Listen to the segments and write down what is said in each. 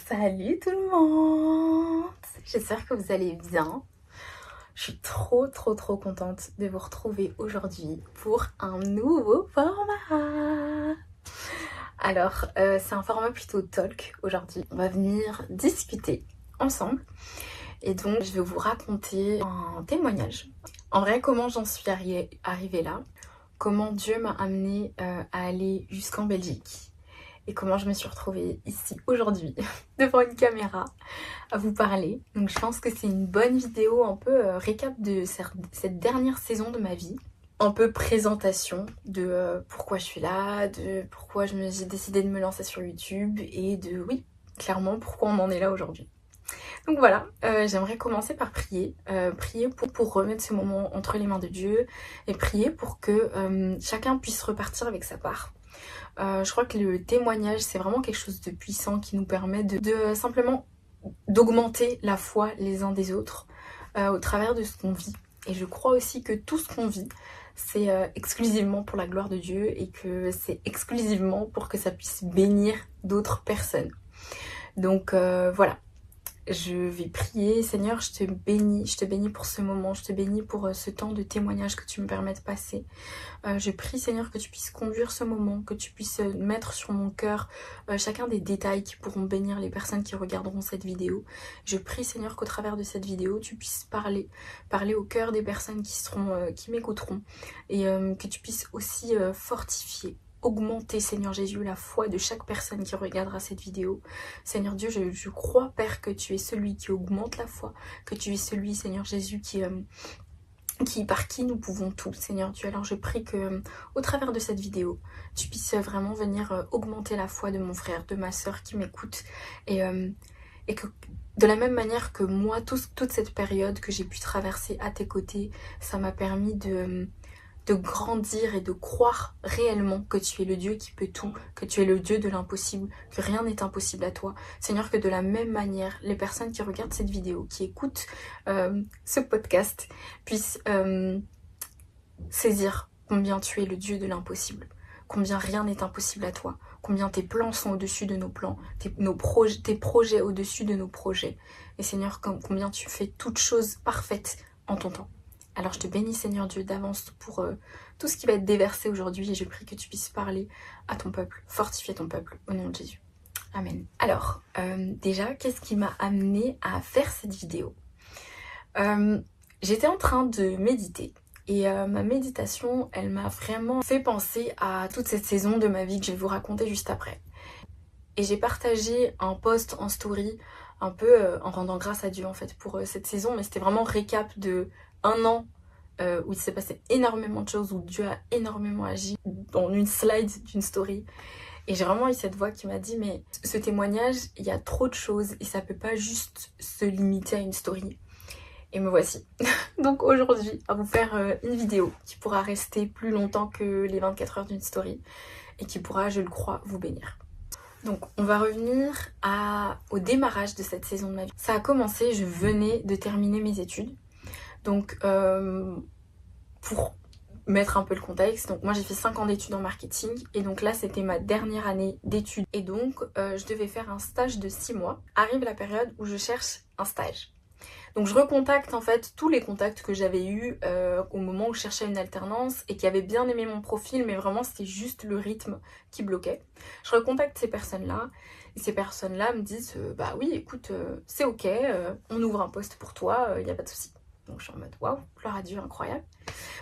Salut tout le monde! J'espère que vous allez bien. Je suis trop contente de vous retrouver aujourd'hui pour un nouveau format. Alors, c'est un format plutôt talk aujourd'hui. On va venir discuter ensemble. Et donc, je vais vous raconter un témoignage. En vrai, comment j'en suis arrivée là. Comment Dieu m'a amenée à aller jusqu'en Belgique. Et comment je me suis retrouvée ici aujourd'hui devant une caméra à vous parler. Donc je pense que c'est une bonne vidéo un peu récap de cette dernière saison de ma vie. Un peu présentation de pourquoi je suis là, de pourquoi j'ai décidé de me lancer sur YouTube et de, oui, clairement pourquoi on en est là aujourd'hui. Donc voilà, j'aimerais commencer par prier. Prier pour remettre ce moment entre les mains de Dieu et prier pour que chacun puisse repartir avec sa part. Je crois que le témoignage, c'est vraiment quelque chose de puissant qui nous permet de simplement d'augmenter la foi les uns des autres au travers de ce qu'on vit. Et je crois aussi que tout ce qu'on vit, c'est exclusivement pour la gloire de Dieu et que c'est exclusivement pour que ça puisse bénir d'autres personnes. Donc voilà. Je vais prier. Seigneur, je te bénis pour ce moment, je te bénis pour ce temps de témoignage que tu me permets de passer. Je prie, Seigneur, que tu puisses conduire ce moment, que tu puisses mettre sur mon cœur chacun des détails qui pourront bénir les personnes qui regarderont cette vidéo. Je prie, Seigneur, qu'au travers de cette vidéo, tu puisses parler au cœur des personnes qui m'écouteront et que tu puisses aussi fortifier, augmenter, Seigneur Jésus, la foi de chaque personne qui regardera cette vidéo. Seigneur Dieu, je crois, Père, que tu es celui qui augmente la foi, que tu es celui, Seigneur Jésus, par qui nous pouvons tout, Seigneur Dieu. Alors je prie que au travers de cette vidéo, tu puisses vraiment venir augmenter la foi de mon frère, de ma sœur qui m'écoute et que de la même manière que moi, toute cette période que j'ai pu traverser à tes côtés, ça m'a permis de grandir et de croire réellement que tu es le Dieu qui peut tout, que tu es le Dieu de l'impossible, que rien n'est impossible à toi. Seigneur, que de la même manière, les personnes qui regardent cette vidéo, qui écoutent ce podcast, puissent saisir combien tu es le Dieu de l'impossible, combien rien n'est impossible à toi, combien tes plans sont au-dessus de nos plans, tes projets au-dessus de nos projets. Et Seigneur, combien tu fais toutes choses parfaites en ton temps. Alors je te bénis, Seigneur Dieu, d'avance pour tout ce qui va être déversé aujourd'hui et je prie que tu puisses parler à ton peuple, fortifier ton peuple au nom de Jésus. Amen. Alors, déjà, qu'est-ce qui m'a amenée à faire cette vidéo? J'étais en train de méditer et ma méditation, elle m'a vraiment fait penser à toute cette saison de ma vie que je vais vous raconter juste après. Et j'ai partagé un post en story un peu en rendant grâce à Dieu en fait pour cette saison, mais c'était vraiment récap de un an où il s'est passé énormément de choses, où Dieu a énormément agi dans une slide d'une story. Et j'ai vraiment eu cette voix qui m'a dit mais ce témoignage, il y a trop de choses et ça peut pas juste se limiter à une story. Et me voici. Donc aujourd'hui, à vous faire une vidéo qui pourra rester plus longtemps que les 24 heures d'une story et qui pourra, je le crois, vous bénir. Donc on va revenir au démarrage de cette saison de ma vie. Ça a commencé, je venais de terminer mes études. Donc pour mettre un peu le contexte, donc moi j'ai fait 5 ans d'études en marketing et donc là c'était ma dernière année d'études. Et donc je devais faire un stage de 6 mois. Arrive la période où je cherche un stage. Donc je recontacte en fait tous les contacts que j'avais eus au moment où je cherchais une alternance et qui avaient bien aimé mon profil, mais vraiment c'était juste le rythme qui bloquait. Je recontacte ces personnes-là et ces personnes-là me disent bah oui écoute c'est ok, on ouvre un poste pour toi, il n'y a pas de souci. Donc je suis en mode waouh, gloire à Dieu, incroyable.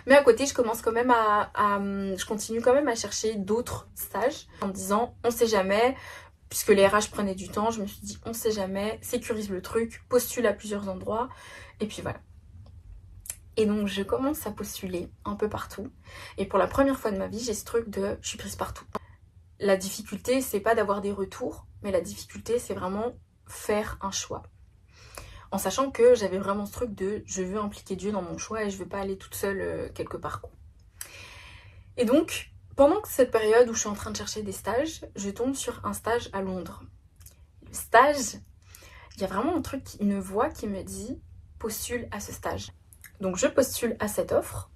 Mais à côté je commence quand même je continue quand même à chercher d'autres stages en me disant on sait jamais. Puisque les RH prenaient du temps, je me suis dit on sait jamais, sécurise le truc, postule à plusieurs endroits et puis voilà. Et donc je commence à postuler un peu partout et pour la première fois de ma vie j'ai ce truc de je suis prise partout. La difficulté c'est pas d'avoir des retours, mais la difficulté c'est vraiment faire un choix. En sachant que j'avais vraiment ce truc de je veux impliquer Dieu dans mon choix et je veux pas aller toute seule quelque part. Et donc pendant cette période où je suis en train de chercher des stages, je tombe sur un stage à Londres. Le stage, il y a vraiment une voix qui me dit postule à ce stage. Donc je postule à cette offre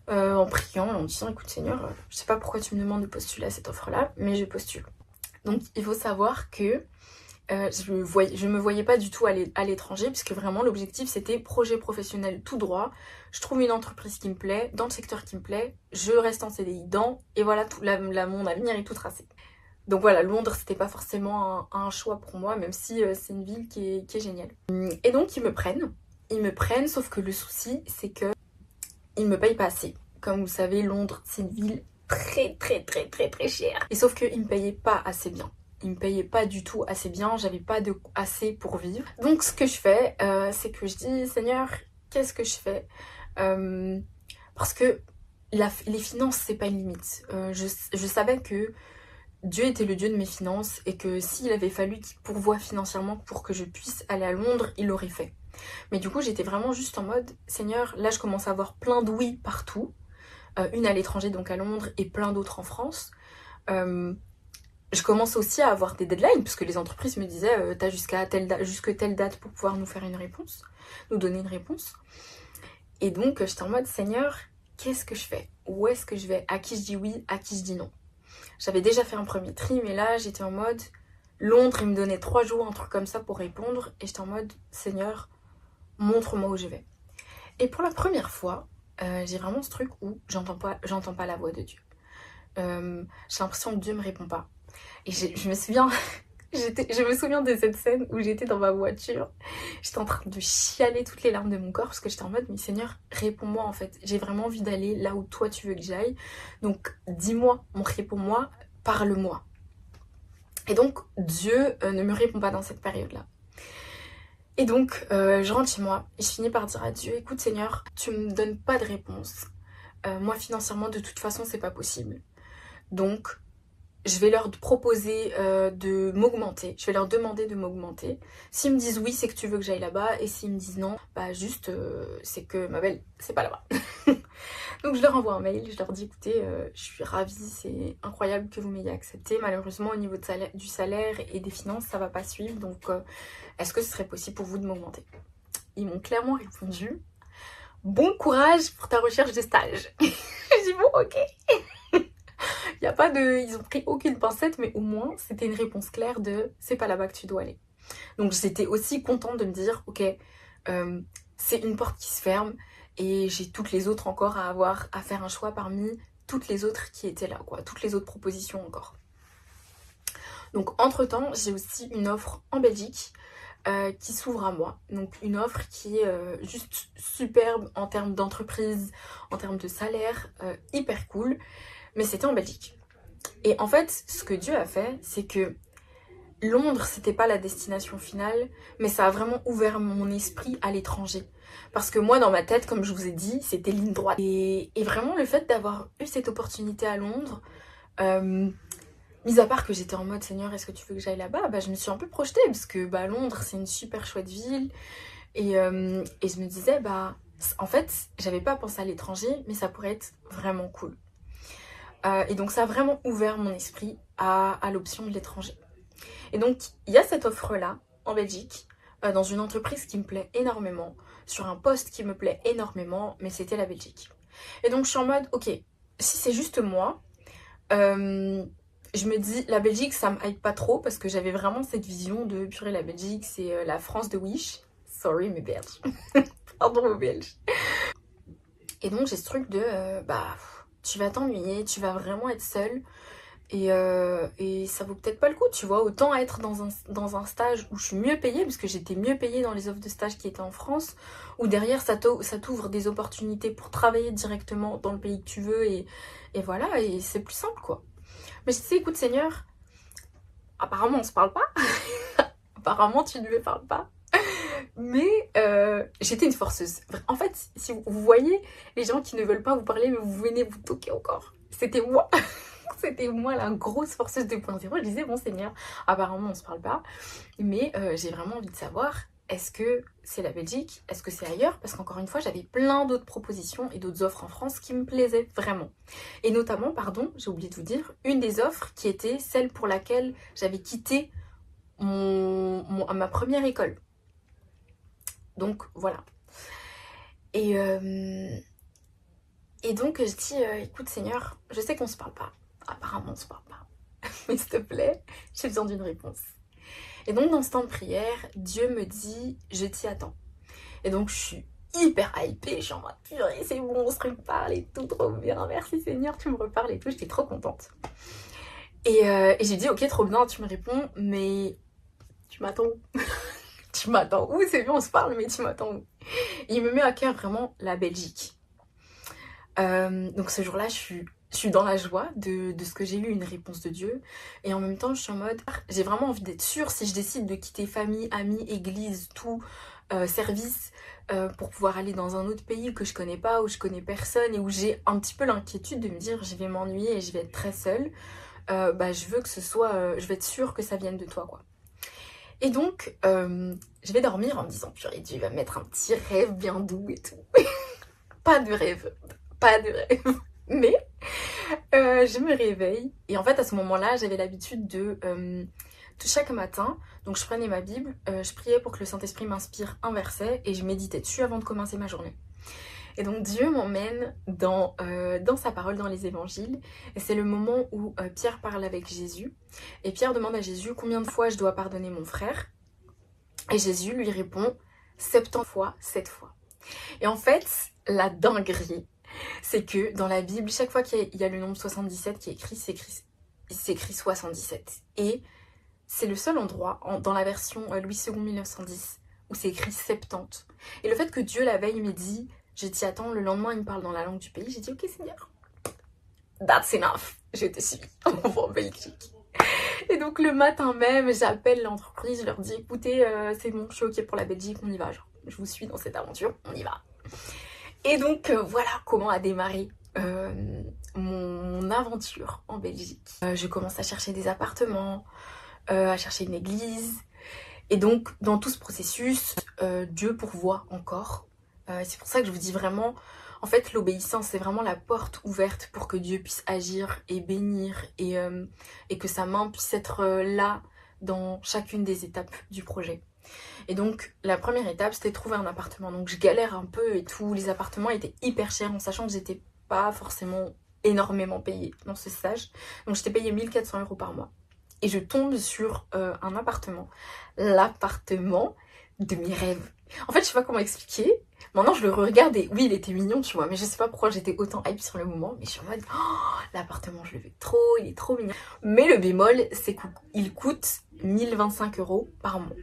en priant, en disant écoute Seigneur, je sais pas pourquoi tu me demandes de postuler à cette offre-là, mais je postule. Donc il faut savoir que je me voyais pas du tout aller à l'étranger, puisque vraiment l'objectif c'était projet professionnel tout droit. Je trouve une entreprise qui me plaît, dans le secteur qui me plaît, je reste en CDI dedans, et voilà, mon avenir est tout tracé. Donc voilà, Londres c'était pas forcément un choix pour moi, même si c'est une ville qui est géniale. Et donc ils me prennent, sauf que le souci c'est que ils me payent pas assez. Comme vous savez, Londres c'est une ville très très très très très chère. Et sauf qu'ils me payaient pas assez bien. Ils me payaient pas du tout assez bien, j'avais pas assez pour vivre. Donc ce que je fais, c'est que je dis Seigneur, qu'est-ce que je fais Parce que les finances c'est pas une limite. Je savais que Dieu était le Dieu de mes finances et que s'il avait fallu qu'il pourvoie financièrement pour que je puisse aller à Londres, il l'aurait fait. Mais du coup, j'étais vraiment juste en mode, Seigneur, là je commence à avoir plein de oui partout. Une à l'étranger, donc à Londres, et plein d'autres en France. Je commence aussi à avoir des deadlines, puisque les entreprises me disaient, t'as jusque telle date pour pouvoir nous faire une réponse, nous donner une réponse. Et donc, j'étais en mode, Seigneur, qu'est-ce que je fais? Où est-ce que je vais? À qui je dis oui? À qui je dis non? J'avais déjà fait un premier tri, mais là, j'étais en mode... Londres, il me donnait 3 jours, un truc comme ça pour répondre. Et j'étais en mode, Seigneur, montre-moi où je vais. Et pour la première fois, j'ai vraiment ce truc où j'entends pas la voix de Dieu. J'ai l'impression que Dieu me répond pas. Et je me souviens... Je me souviens de cette scène où j'étais dans ma voiture, j'étais en train de chialer toutes les larmes de mon corps parce que j'étais en mode mais Seigneur, réponds-moi en fait, j'ai vraiment envie d'aller là où toi tu veux que j'aille, donc dis-moi, réponds-moi, parle-moi. Et donc Dieu ne me répond pas dans cette période-là. Et donc je rentre chez moi et je finis par dire à Dieu, écoute Seigneur, tu me donnes pas de réponse, moi financièrement de toute façon c'est pas possible, donc je vais leur proposer de m'augmenter. Je vais leur demander de m'augmenter. S'ils me disent oui, c'est que tu veux que j'aille là-bas. Et s'ils me disent non, bah juste, c'est que ma belle, c'est pas là-bas. Donc je leur envoie un mail. Je leur dis, écoutez, je suis ravie. C'est incroyable que vous m'ayez accepté. Malheureusement, au niveau du salaire et des finances, ça va pas suivre. Donc, est-ce que ce serait possible pour vous de m'augmenter? Ils m'ont clairement répondu, bon courage pour ta recherche de stage. Je dis, bon, ok. Y a pas de... Ils ont pris aucune pincette, mais au moins, c'était une réponse claire de « c'est pas là-bas que tu dois aller ». Donc j'étais aussi contente de me dire « ok, c'est une porte qui se ferme et j'ai toutes les autres encore à faire un choix parmi toutes les autres qui étaient là, quoi, toutes les autres propositions encore ». Donc entre-temps, j'ai aussi une offre en Belgique qui s'ouvre à moi. Donc une offre qui est juste superbe en termes d'entreprise, en termes de salaire, hyper cool. Mais c'était en Belgique. Et en fait, ce que Dieu a fait, c'est que Londres, c'était pas la destination finale, mais ça a vraiment ouvert mon esprit à l'étranger. Parce que moi, dans ma tête, comme je vous ai dit, c'était ligne droite. Et vraiment, le fait d'avoir eu cette opportunité à Londres, mis à part que j'étais en mode, Seigneur, est-ce que tu veux que j'aille là-bas? Bah, je me suis un peu projetée, parce que bah, Londres, c'est une super chouette ville. Et je me disais, bah, en fait, j'avais pas pensé à l'étranger, mais ça pourrait être vraiment cool. Et donc ça a vraiment ouvert mon esprit à l'option de l'étranger. Et donc il y a cette offre-là en Belgique, dans une entreprise qui me plaît énormément, sur un poste qui me plaît énormément, mais c'était la Belgique. Et donc je suis en mode, ok, si c'est juste moi, je me dis, la Belgique ça me hype pas trop, parce que j'avais vraiment cette vision de, purée, la Belgique c'est la France de Wish. Sorry mes Belges. Pardon mes Belges. Et donc j'ai ce truc de, tu vas t'ennuyer, tu vas vraiment être seule et ça vaut peut-être pas le coup, tu vois, autant être dans un stage où je suis mieux payée, parce que j'étais mieux payée dans les offres de stage qui étaient en France, où derrière ça t'ouvre des opportunités pour travailler directement dans le pays que tu veux et voilà, et c'est plus simple quoi. Mais je disais, écoute Seigneur, apparemment on se parle pas, apparemment tu ne me parles pas. Mais j'étais une forceuse. En fait, si vous voyez les gens qui ne veulent pas vous parler, mais vous venez vous toquer encore. C'était moi. C'était moi la grosse forceuse 2.0. Je disais, bon Seigneur, apparemment on se parle pas. Mais j'ai vraiment envie de savoir, est-ce que c'est la Belgique? Est-ce que c'est ailleurs? Parce qu'encore une fois, j'avais plein d'autres propositions et d'autres offres en France qui me plaisaient vraiment. Et notamment, pardon, j'ai oublié de vous dire, une des offres qui était celle pour laquelle j'avais quitté ma première école. Donc voilà. Et donc je dis, écoute Seigneur, je sais qu'on se parle pas. Apparemment on se parle pas. Mais s'il te plaît, j'ai besoin d'une réponse. Et donc dans ce temps de prière, Dieu me dit je t'y attends. Et donc je suis hyper hypée, je suis en mode purée c'est bon, on se reparle et tout, trop bien, merci Seigneur, tu me reparles et tout, j'étais trop contente. Et j'ai dit ok trop bien, tu me réponds, mais tu m'attends où? Tu m'attends où? C'est bien on se parle mais tu m'attends où? Et il me met à cœur vraiment la Belgique. Donc ce jour-là je suis dans la joie de ce que j'ai eu une réponse de Dieu. Et en même temps, je suis en mode, j'ai vraiment envie d'être sûre si je décide de quitter famille, amis, église, tout, service, pour pouvoir aller dans un autre pays que je connais pas, où je connais personne et où j'ai un petit peu l'inquiétude de me dire je vais m'ennuyer et je vais être très seule. Je veux que ce soit, je vais être sûre que ça vienne de toi, quoi. Et donc, je vais dormir en me disant, purée, Dieu va me mettre un petit rêve bien doux et tout. Pas de rêve, pas de rêve. Mais je me réveille et en fait à ce moment-là j'avais l'habitude de chaque matin, donc je prenais ma Bible, je priais pour que le Saint-Esprit m'inspire un verset et je méditais dessus avant de commencer ma journée. Et donc Dieu m'emmène dans sa parole, dans les évangiles, et c'est le moment où Pierre parle avec Jésus et Pierre demande à Jésus combien de fois je dois pardonner mon frère et Jésus lui répond 70 fois, 7 fois. Et en fait la dinguerie, c'est que dans la Bible, chaque fois qu'il y a le nombre 77 qui est écrit, c'est écrit 77. Et c'est le seul endroit, dans la version Louis II 1910, où c'est écrit 70. Et le fait que Dieu la veille m'ait dit, je t'y attends, le lendemain il me parle dans la langue du pays, j'ai dit ok Seigneur, that's enough, je te suis, on va en Belgique. Et donc le matin même, j'appelle l'entreprise, je leur dis écoutez, c'est bon, je suis ok pour la Belgique, on y va, genre, je vous suis dans cette aventure, on y va. Et donc voilà comment a démarré mon aventure en Belgique. Je commence à chercher des appartements, à chercher une église. Et donc dans tout ce processus, Dieu pourvoit encore. C'est pour ça que je vous dis vraiment, en fait l'obéissance c'est vraiment la porte ouverte pour que Dieu puisse agir et bénir et que sa main puisse être là dans chacune des étapes du projet. Et donc la première étape c'était de trouver un appartement, donc je galère un peu et tout, les appartements étaient hyper chers en sachant que j'étais pas forcément énormément payée dans ce stage, donc j'étais payée 1400 € par mois et je tombe sur un appartement, l'appartement de mes rêves. En fait je sais pas comment expliquer, maintenant je le regarde et oui il était mignon tu vois, mais je sais pas pourquoi j'étais autant hype sur le moment, mais je suis en mode oh, l'appartement je le veux trop, il est trop mignon. Mais le bémol c'est qu'il coûte 1025 € par mois.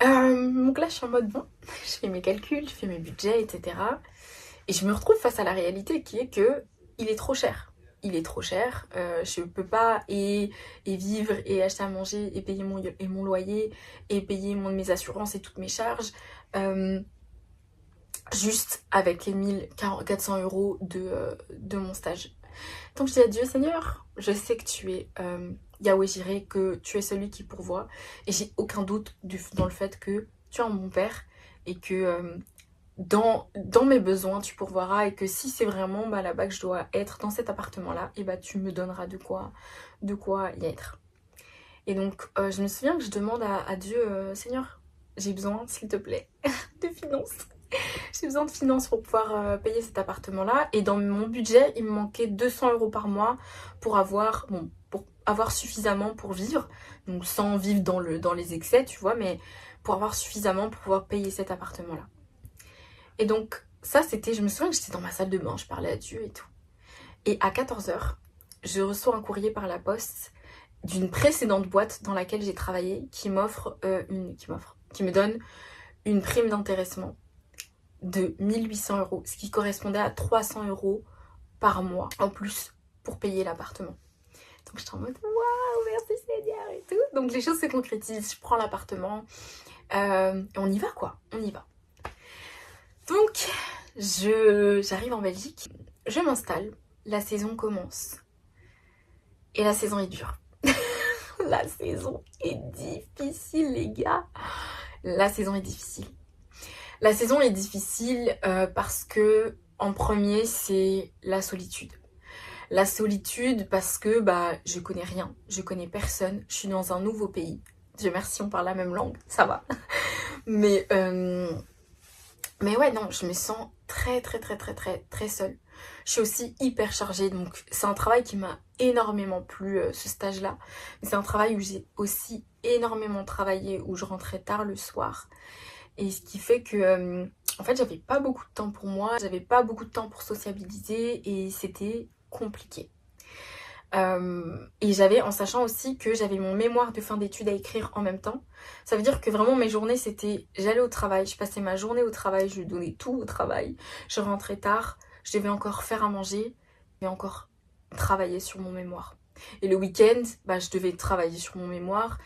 Donc là je suis en mode bon, je fais mes calculs, je fais mes budgets, etc. Et je me retrouve face à la réalité qui est que il est trop cher. Il est trop cher, je peux pas et vivre et acheter à manger et payer mon loyer et payer mes assurances et toutes mes charges juste avec les 1400 € de mon stage. Donc je dis à Dieu Seigneur, je sais que tu es Yahweh Jireh, que tu es celui qui pourvoit et j'ai aucun doute dans le fait que tu es un bon père et que dans mes besoins tu pourvoiras et que si c'est vraiment là-bas que je dois être dans cet appartement là et tu me donneras de quoi y être. Et donc je me souviens que je demande à Dieu Seigneur, j'ai besoin s'il te plaît de finances. J'ai besoin de finances pour pouvoir payer cet appartement là et dans mon budget il me manquait 200 € par mois pour avoir suffisamment pour vivre, donc sans vivre dans les excès tu vois, mais pour avoir suffisamment pour pouvoir payer cet appartement là. Et donc ça c'était, je me souviens que j'étais dans ma salle de bain, je parlais à Dieu et tout, et à 14 h je reçois un courrier par la poste d'une précédente boîte dans laquelle j'ai travaillé qui me donne une prime d'intéressement de 1800 €, ce qui correspondait à 300 € par mois en plus pour payer l'appartement. Donc j'étais en mode waouh, merci Seigneur et tout. Donc les choses se concrétisent, je prends l'appartement, on y va quoi, on y va. Donc j'arrive en Belgique, je m'installe, la saison commence et la saison est dure. La saison est difficile les gars, la saison est difficile. La saison est difficile parce que en premier c'est la solitude. La solitude parce que je connais rien, je connais personne, je suis dans un nouveau pays. Dieu merci on parle la même langue, ça va. Mais ouais non, je me sens très seule. Je suis aussi hyper chargée, donc c'est un travail qui m'a énormément plu, ce stage-là. Mais c'est un travail où j'ai aussi énormément travaillé, où je rentrais tard le soir. Et ce qui fait que, en fait, j'avais pas beaucoup de temps pour moi, j'avais pas beaucoup de temps pour sociabiliser et c'était compliqué. Et j'avais, en sachant aussi que j'avais mon mémoire de fin d'études à écrire en même temps. Ça veut dire que vraiment mes journées c'était, j'allais au travail, je passais ma journée au travail, je donnais tout au travail, je rentrais tard, je devais encore faire à manger et encore travailler sur mon mémoire. Et le week-end, bah, je devais travailler sur mon mémoire,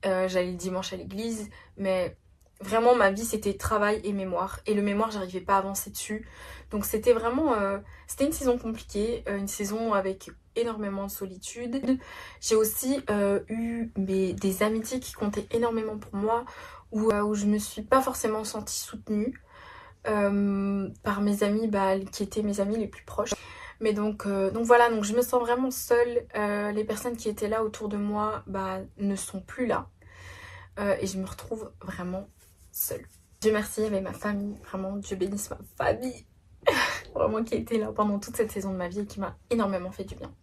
j'allais le dimanche à l'église, mais vraiment ma vie c'était travail et mémoire. Et le mémoire j'arrivais pas à avancer dessus. Donc c'était vraiment, c'était une saison compliquée, une saison avec énormément de solitude. J'ai aussi eu des amitiés qui comptaient énormément pour moi, où je me suis pas forcément sentie soutenue par mes amis qui étaient mes amis les plus proches. Mais donc voilà, donc je me sens vraiment seule. Les personnes qui étaient là autour de moi ne sont plus là. Et je me retrouve vraiment seule. Dieu merci, avec ma famille, vraiment Dieu bénisse ma famille. Vraiment qui a été là pendant toute cette saison de ma vie et qui m'a énormément fait du bien.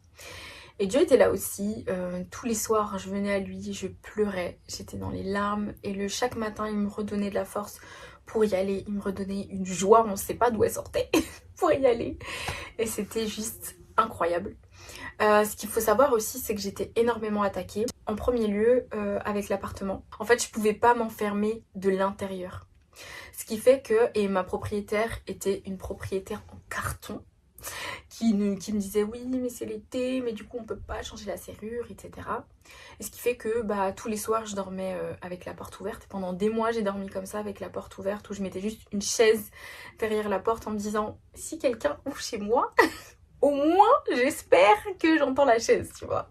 Et Dieu était là aussi, tous les soirs je venais à lui, je pleurais, j'étais dans les larmes et chaque matin il me redonnait de la force pour y aller, il me redonnait une joie, on ne sait pas d'où elle sortait pour y aller et c'était juste incroyable. Ce qu'il faut savoir aussi c'est que j'étais énormément attaquée, en premier lieu avec l'appartement. En fait je pouvais pas m'enfermer de l'intérieur. Ce qui fait que, et ma propriétaire était une propriétaire en carton, qui me disait oui mais c'est l'été, mais du coup on peut pas changer la serrure, etc. Et ce qui fait que tous les soirs je dormais avec la porte ouverte. Pendant des mois j'ai dormi comme ça avec la porte ouverte, où je mettais juste une chaise derrière la porte en me disant si quelqu'un ouvre chez moi, au moins j'espère que j'entends la chaise, tu vois.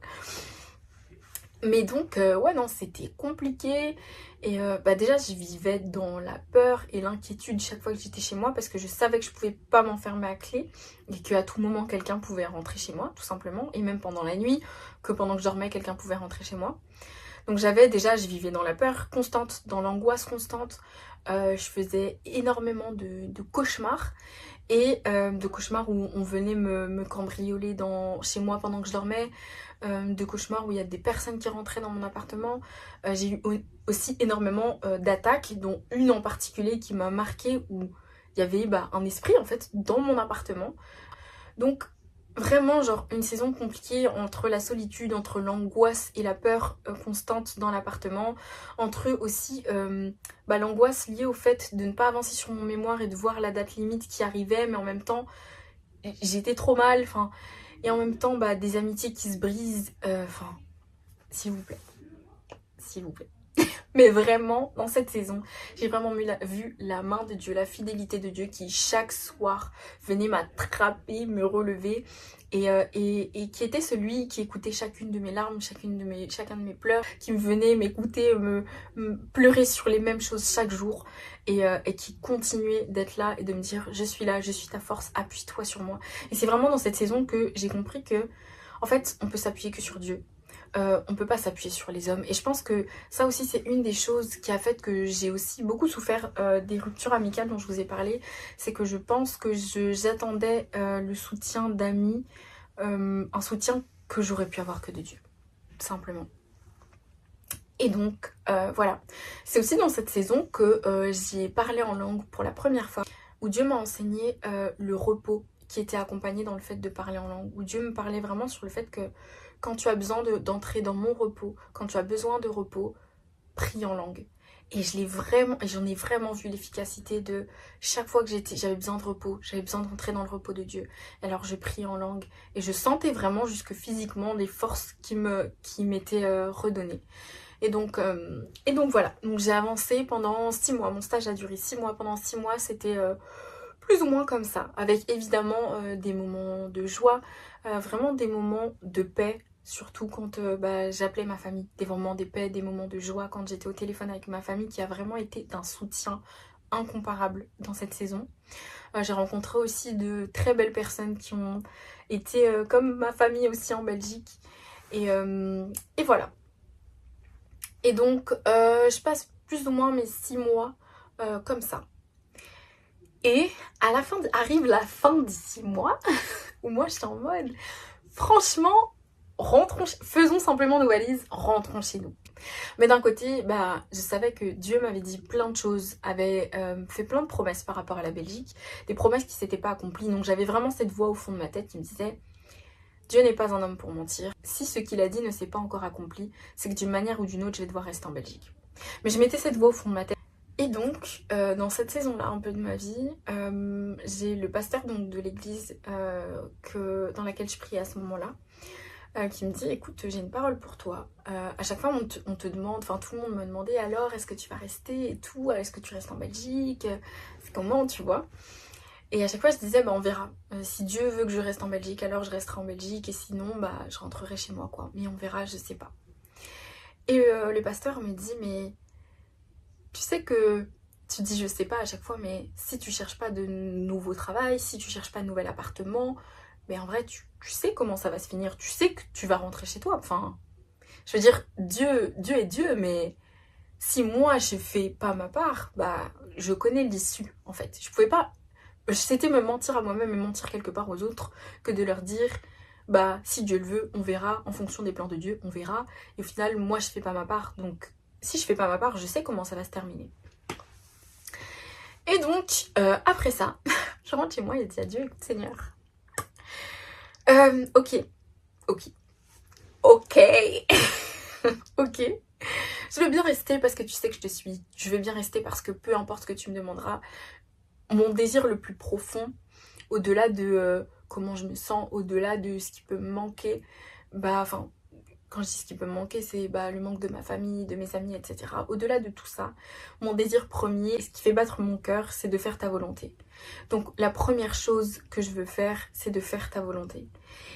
Mais donc ouais non c'était compliqué et déjà je vivais dans la peur et l'inquiétude chaque fois que j'étais chez moi parce que je savais que je pouvais pas m'enfermer à clé et qu'à tout moment quelqu'un pouvait rentrer chez moi tout simplement, et même pendant la nuit, que pendant que je dormais quelqu'un pouvait rentrer chez moi. Donc je vivais dans la peur constante, dans l'angoisse constante, je faisais énormément de cauchemars. Et de cauchemars où on venait me cambrioler chez moi pendant que je dormais, de cauchemars où il y a des personnes qui rentraient dans mon appartement. J'ai eu aussi énormément d'attaques, dont une en particulier qui m'a marquée, où il y avait un esprit en fait dans mon appartement. Donc vraiment genre une saison compliquée entre la solitude, entre l'angoisse et la peur constante dans l'appartement, entre eux aussi l'angoisse liée au fait de ne pas avancer sur mon mémoire et de voir la date limite qui arrivait, mais en même temps j'étais trop mal, et en même temps des amitiés qui se brisent, s'il vous plaît, s'il vous plaît. Mais vraiment, dans cette saison, j'ai vraiment vu la main de Dieu, la fidélité de Dieu qui chaque soir venait m'attraper, me relever et qui était celui qui écoutait chacune de mes larmes, chacun de mes pleurs, qui me venait m'écouter, me pleurer sur les mêmes choses chaque jour et qui continuait d'être là et de me dire je suis là, je suis ta force, appuie-toi sur moi. Et c'est vraiment dans cette saison que j'ai compris que en fait on peut s'appuyer que sur Dieu. On peut pas s'appuyer sur les hommes, et je pense que ça aussi c'est une des choses qui a fait que j'ai aussi beaucoup souffert des ruptures amicales dont je vous ai parlé. C'est que je pense que j'attendais le soutien d'amis, un soutien que j'aurais pu avoir que de Dieu, tout simplement. Et donc voilà, c'est aussi dans cette saison que j'ai parlé en langue pour la première fois, où Dieu m'a enseigné le repos qui était accompagné dans le fait de parler en langue, où Dieu me parlait vraiment sur le fait que quand tu as besoin d'entrer dans mon repos, quand tu as besoin de repos, prie en langue. Et j'en ai vraiment vu l'efficacité de chaque fois que j'avais besoin de repos, j'avais besoin d'entrer dans le repos de Dieu. Alors je prie en langue et je sentais vraiment jusque physiquement les forces qui m'étaient redonnées. Et donc voilà, donc j'ai avancé pendant 6 mois, mon stage a duré 6 mois, pendant 6 mois c'était plus ou moins comme ça, avec évidemment des moments de joie, vraiment des moments de paix, surtout quand j'appelais ma famille, des moments de paix, des moments de joie quand j'étais au téléphone avec ma famille, qui a vraiment été d'un soutien incomparable dans cette saison. J'ai rencontré aussi de très belles personnes qui ont été comme ma famille aussi en Belgique, et voilà. Et donc je passe plus ou moins mes 6 mois comme ça. Et à la fin, arrive la fin des 6 mois, où moi j'étais en mode, franchement, faisons simplement nos valises, rentrons chez nous. Mais d'un côté, bah, je savais que Dieu m'avait dit plein de choses, avait fait plein de promesses par rapport à la Belgique, des promesses qui ne s'étaient pas accomplies. Donc j'avais vraiment cette voix au fond de ma tête qui me disait, Dieu n'est pas un homme pour mentir. Si ce qu'il a dit ne s'est pas encore accompli, c'est que d'une manière ou d'une autre, je vais devoir rester en Belgique. Mais je mettais cette voix au fond de ma tête. Et donc, dans cette saison-là, un peu de ma vie, j'ai le pasteur donc, de l'église dans laquelle je priais à ce moment-là, qui me dit, écoute, j'ai une parole pour toi. À chaque fois, on te demande, enfin tout le monde me demandait, alors, est-ce que tu vas rester et tout, est-ce que tu restes en Belgique, c'est comment, tu vois. Et à chaque fois, je disais, bah on verra. Si Dieu veut que je reste en Belgique, alors je resterai en Belgique, et sinon, bah je rentrerai chez moi, quoi. Mais on verra, je sais pas. Et le pasteur me dit, mais tu sais que tu dis je sais pas à chaque fois, mais si tu cherches pas de nouveau travail, si tu cherches pas de nouvel appartement, mais en vrai tu sais comment ça va se finir, tu sais que tu vas rentrer chez toi. Enfin, je veux dire, Dieu est Dieu, mais si moi je fais pas ma part, bah je connais l'issue en fait. Je pouvais pas, c'était me mentir à moi-même et mentir quelque part aux autres que de leur dire bah si Dieu le veut, on verra, en fonction des plans de Dieu, on verra. Et au final, moi je fais pas ma part, donc si je fais pas ma part, je sais comment ça va se terminer. Et donc, après ça, je rentre chez moi et je dis à Dieu, écoute Seigneur, ok, ok, je veux bien rester parce que tu sais que je te suis, je veux bien rester parce que peu importe ce que tu me demanderas, mon désir le plus profond, au-delà de comment je me sens, au-delà de ce qui peut me manquer, bah, enfin, quand je dis ce qui peut me manquer, c'est bah, le manque de ma famille, de mes amis, etc. Au-delà de tout ça, mon désir premier, ce qui fait battre mon cœur, c'est de faire ta volonté. Donc la première chose que je veux faire, c'est de faire ta volonté.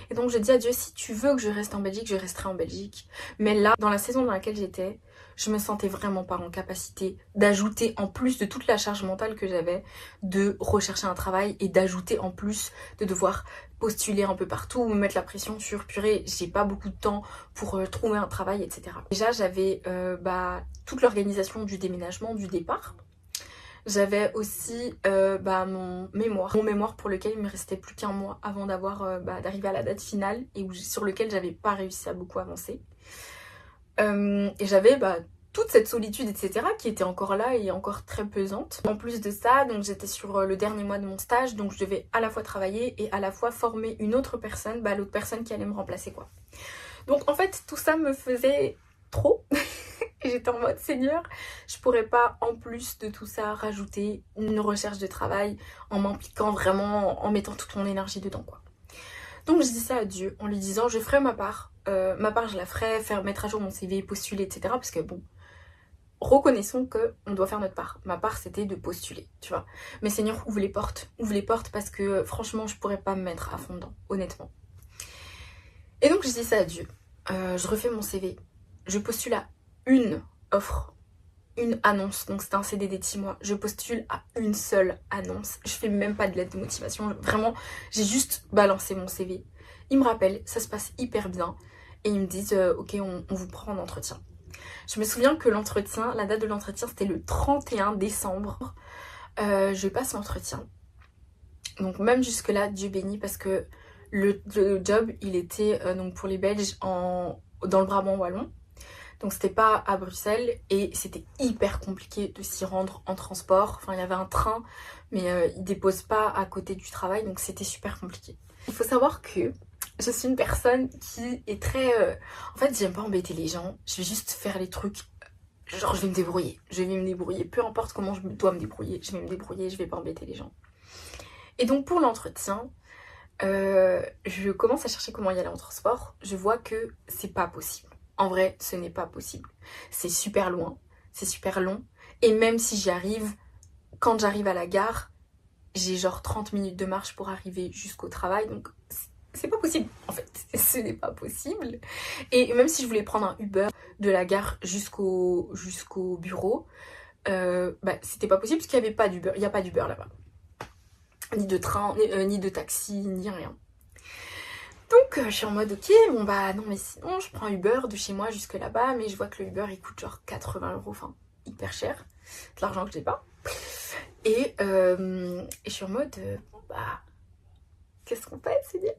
Et donc je dis à Dieu, si tu veux que je reste en Belgique, je resterai en Belgique. Mais là, dans la saison dans laquelle j'étais, je me sentais vraiment pas en capacité d'ajouter, en plus de toute la charge mentale que j'avais, de rechercher un travail et d'ajouter en plus de devoir postuler un peu partout, me mettre la pression sur purée, j'ai pas beaucoup de temps pour trouver un travail, etc. Déjà, j'avais toute l'organisation du déménagement, du départ. J'avais aussi mon mémoire pour lequel il me restait plus qu'un mois avant d'arriver à la date finale et sur lequel j'avais pas réussi à beaucoup avancer. Et j'avais toute cette solitude, etc. qui était encore là et encore très pesante. En plus de ça, donc j'étais sur le dernier mois de mon stage, donc je devais à la fois travailler et à la fois former une autre personne, l'autre personne qui allait me remplacer, quoi. Donc en fait, tout ça me faisait trop. Et j'étais en mode, Seigneur, je pourrais pas en plus de tout ça rajouter une recherche de travail en m'impliquant vraiment, en mettant toute mon énergie dedans, quoi. Donc je dis ça à Dieu en lui disant, je ferai ma part. Ma part, je la ferai, mettre à jour mon CV, postuler, etc. Parce que bon, reconnaissons qu'on doit faire notre part. Ma part, c'était de postuler, tu vois. Mais Seigneur, ouvre les portes parce que franchement, je pourrais pas me mettre à fond dedans, honnêtement. Et donc je dis ça à Dieu. Je refais mon CV. Je postule à une offre, une annonce. Donc c'était un CDD de 6 mois. Je postule à une seule annonce. Je fais même pas de lettre de motivation. Vraiment, j'ai juste balancé mon CV. Ils me rappellent, ça se passe hyper bien. Et ils me disent, ok, on vous prend en entretien. Je me souviens que la date de l'entretien, c'était le 31 décembre. Je passe l'entretien. Donc même jusque-là, Dieu béni, parce que le job, il était donc pour les Belges dans le Brabant wallon. Donc c'était pas à Bruxelles et c'était hyper compliqué de s'y rendre en transport. Enfin, il y avait un train, mais il dépose pas à côté du travail, donc c'était super compliqué. Il faut savoir que je suis une personne qui est très... En fait, j'aime pas embêter les gens. Je vais juste faire les trucs. Genre, je vais me débrouiller. Peu importe comment je dois me débrouiller, je vais me débrouiller, je vais pas embêter les gens. Et donc, pour l'entretien, je commence à chercher comment y aller en transport. Je vois que c'est pas possible. En vrai, ce n'est pas possible. C'est super loin, c'est super long. Et même si j'y arrive, quand j'arrive à la gare, j'ai genre 30 minutes de marche pour arriver jusqu'au travail. Donc, c'est pas possible, en fait. Ce n'est pas possible. Et même si je voulais prendre un Uber de la gare jusqu'au bureau, c'était pas possible parce qu'il n'y avait pas d'Uber. Il n'y a pas d'Uber là-bas. Ni de train, ni de taxi, ni rien. Donc je suis en mode ok, bon non mais sinon je prends Uber de chez moi jusque là-bas, mais je vois que le Uber il coûte genre 80 €, enfin hyper cher, de l'argent que j'ai pas. Et je suis en mode, bon bah, qu'est-ce qu'on fait, Seigneur?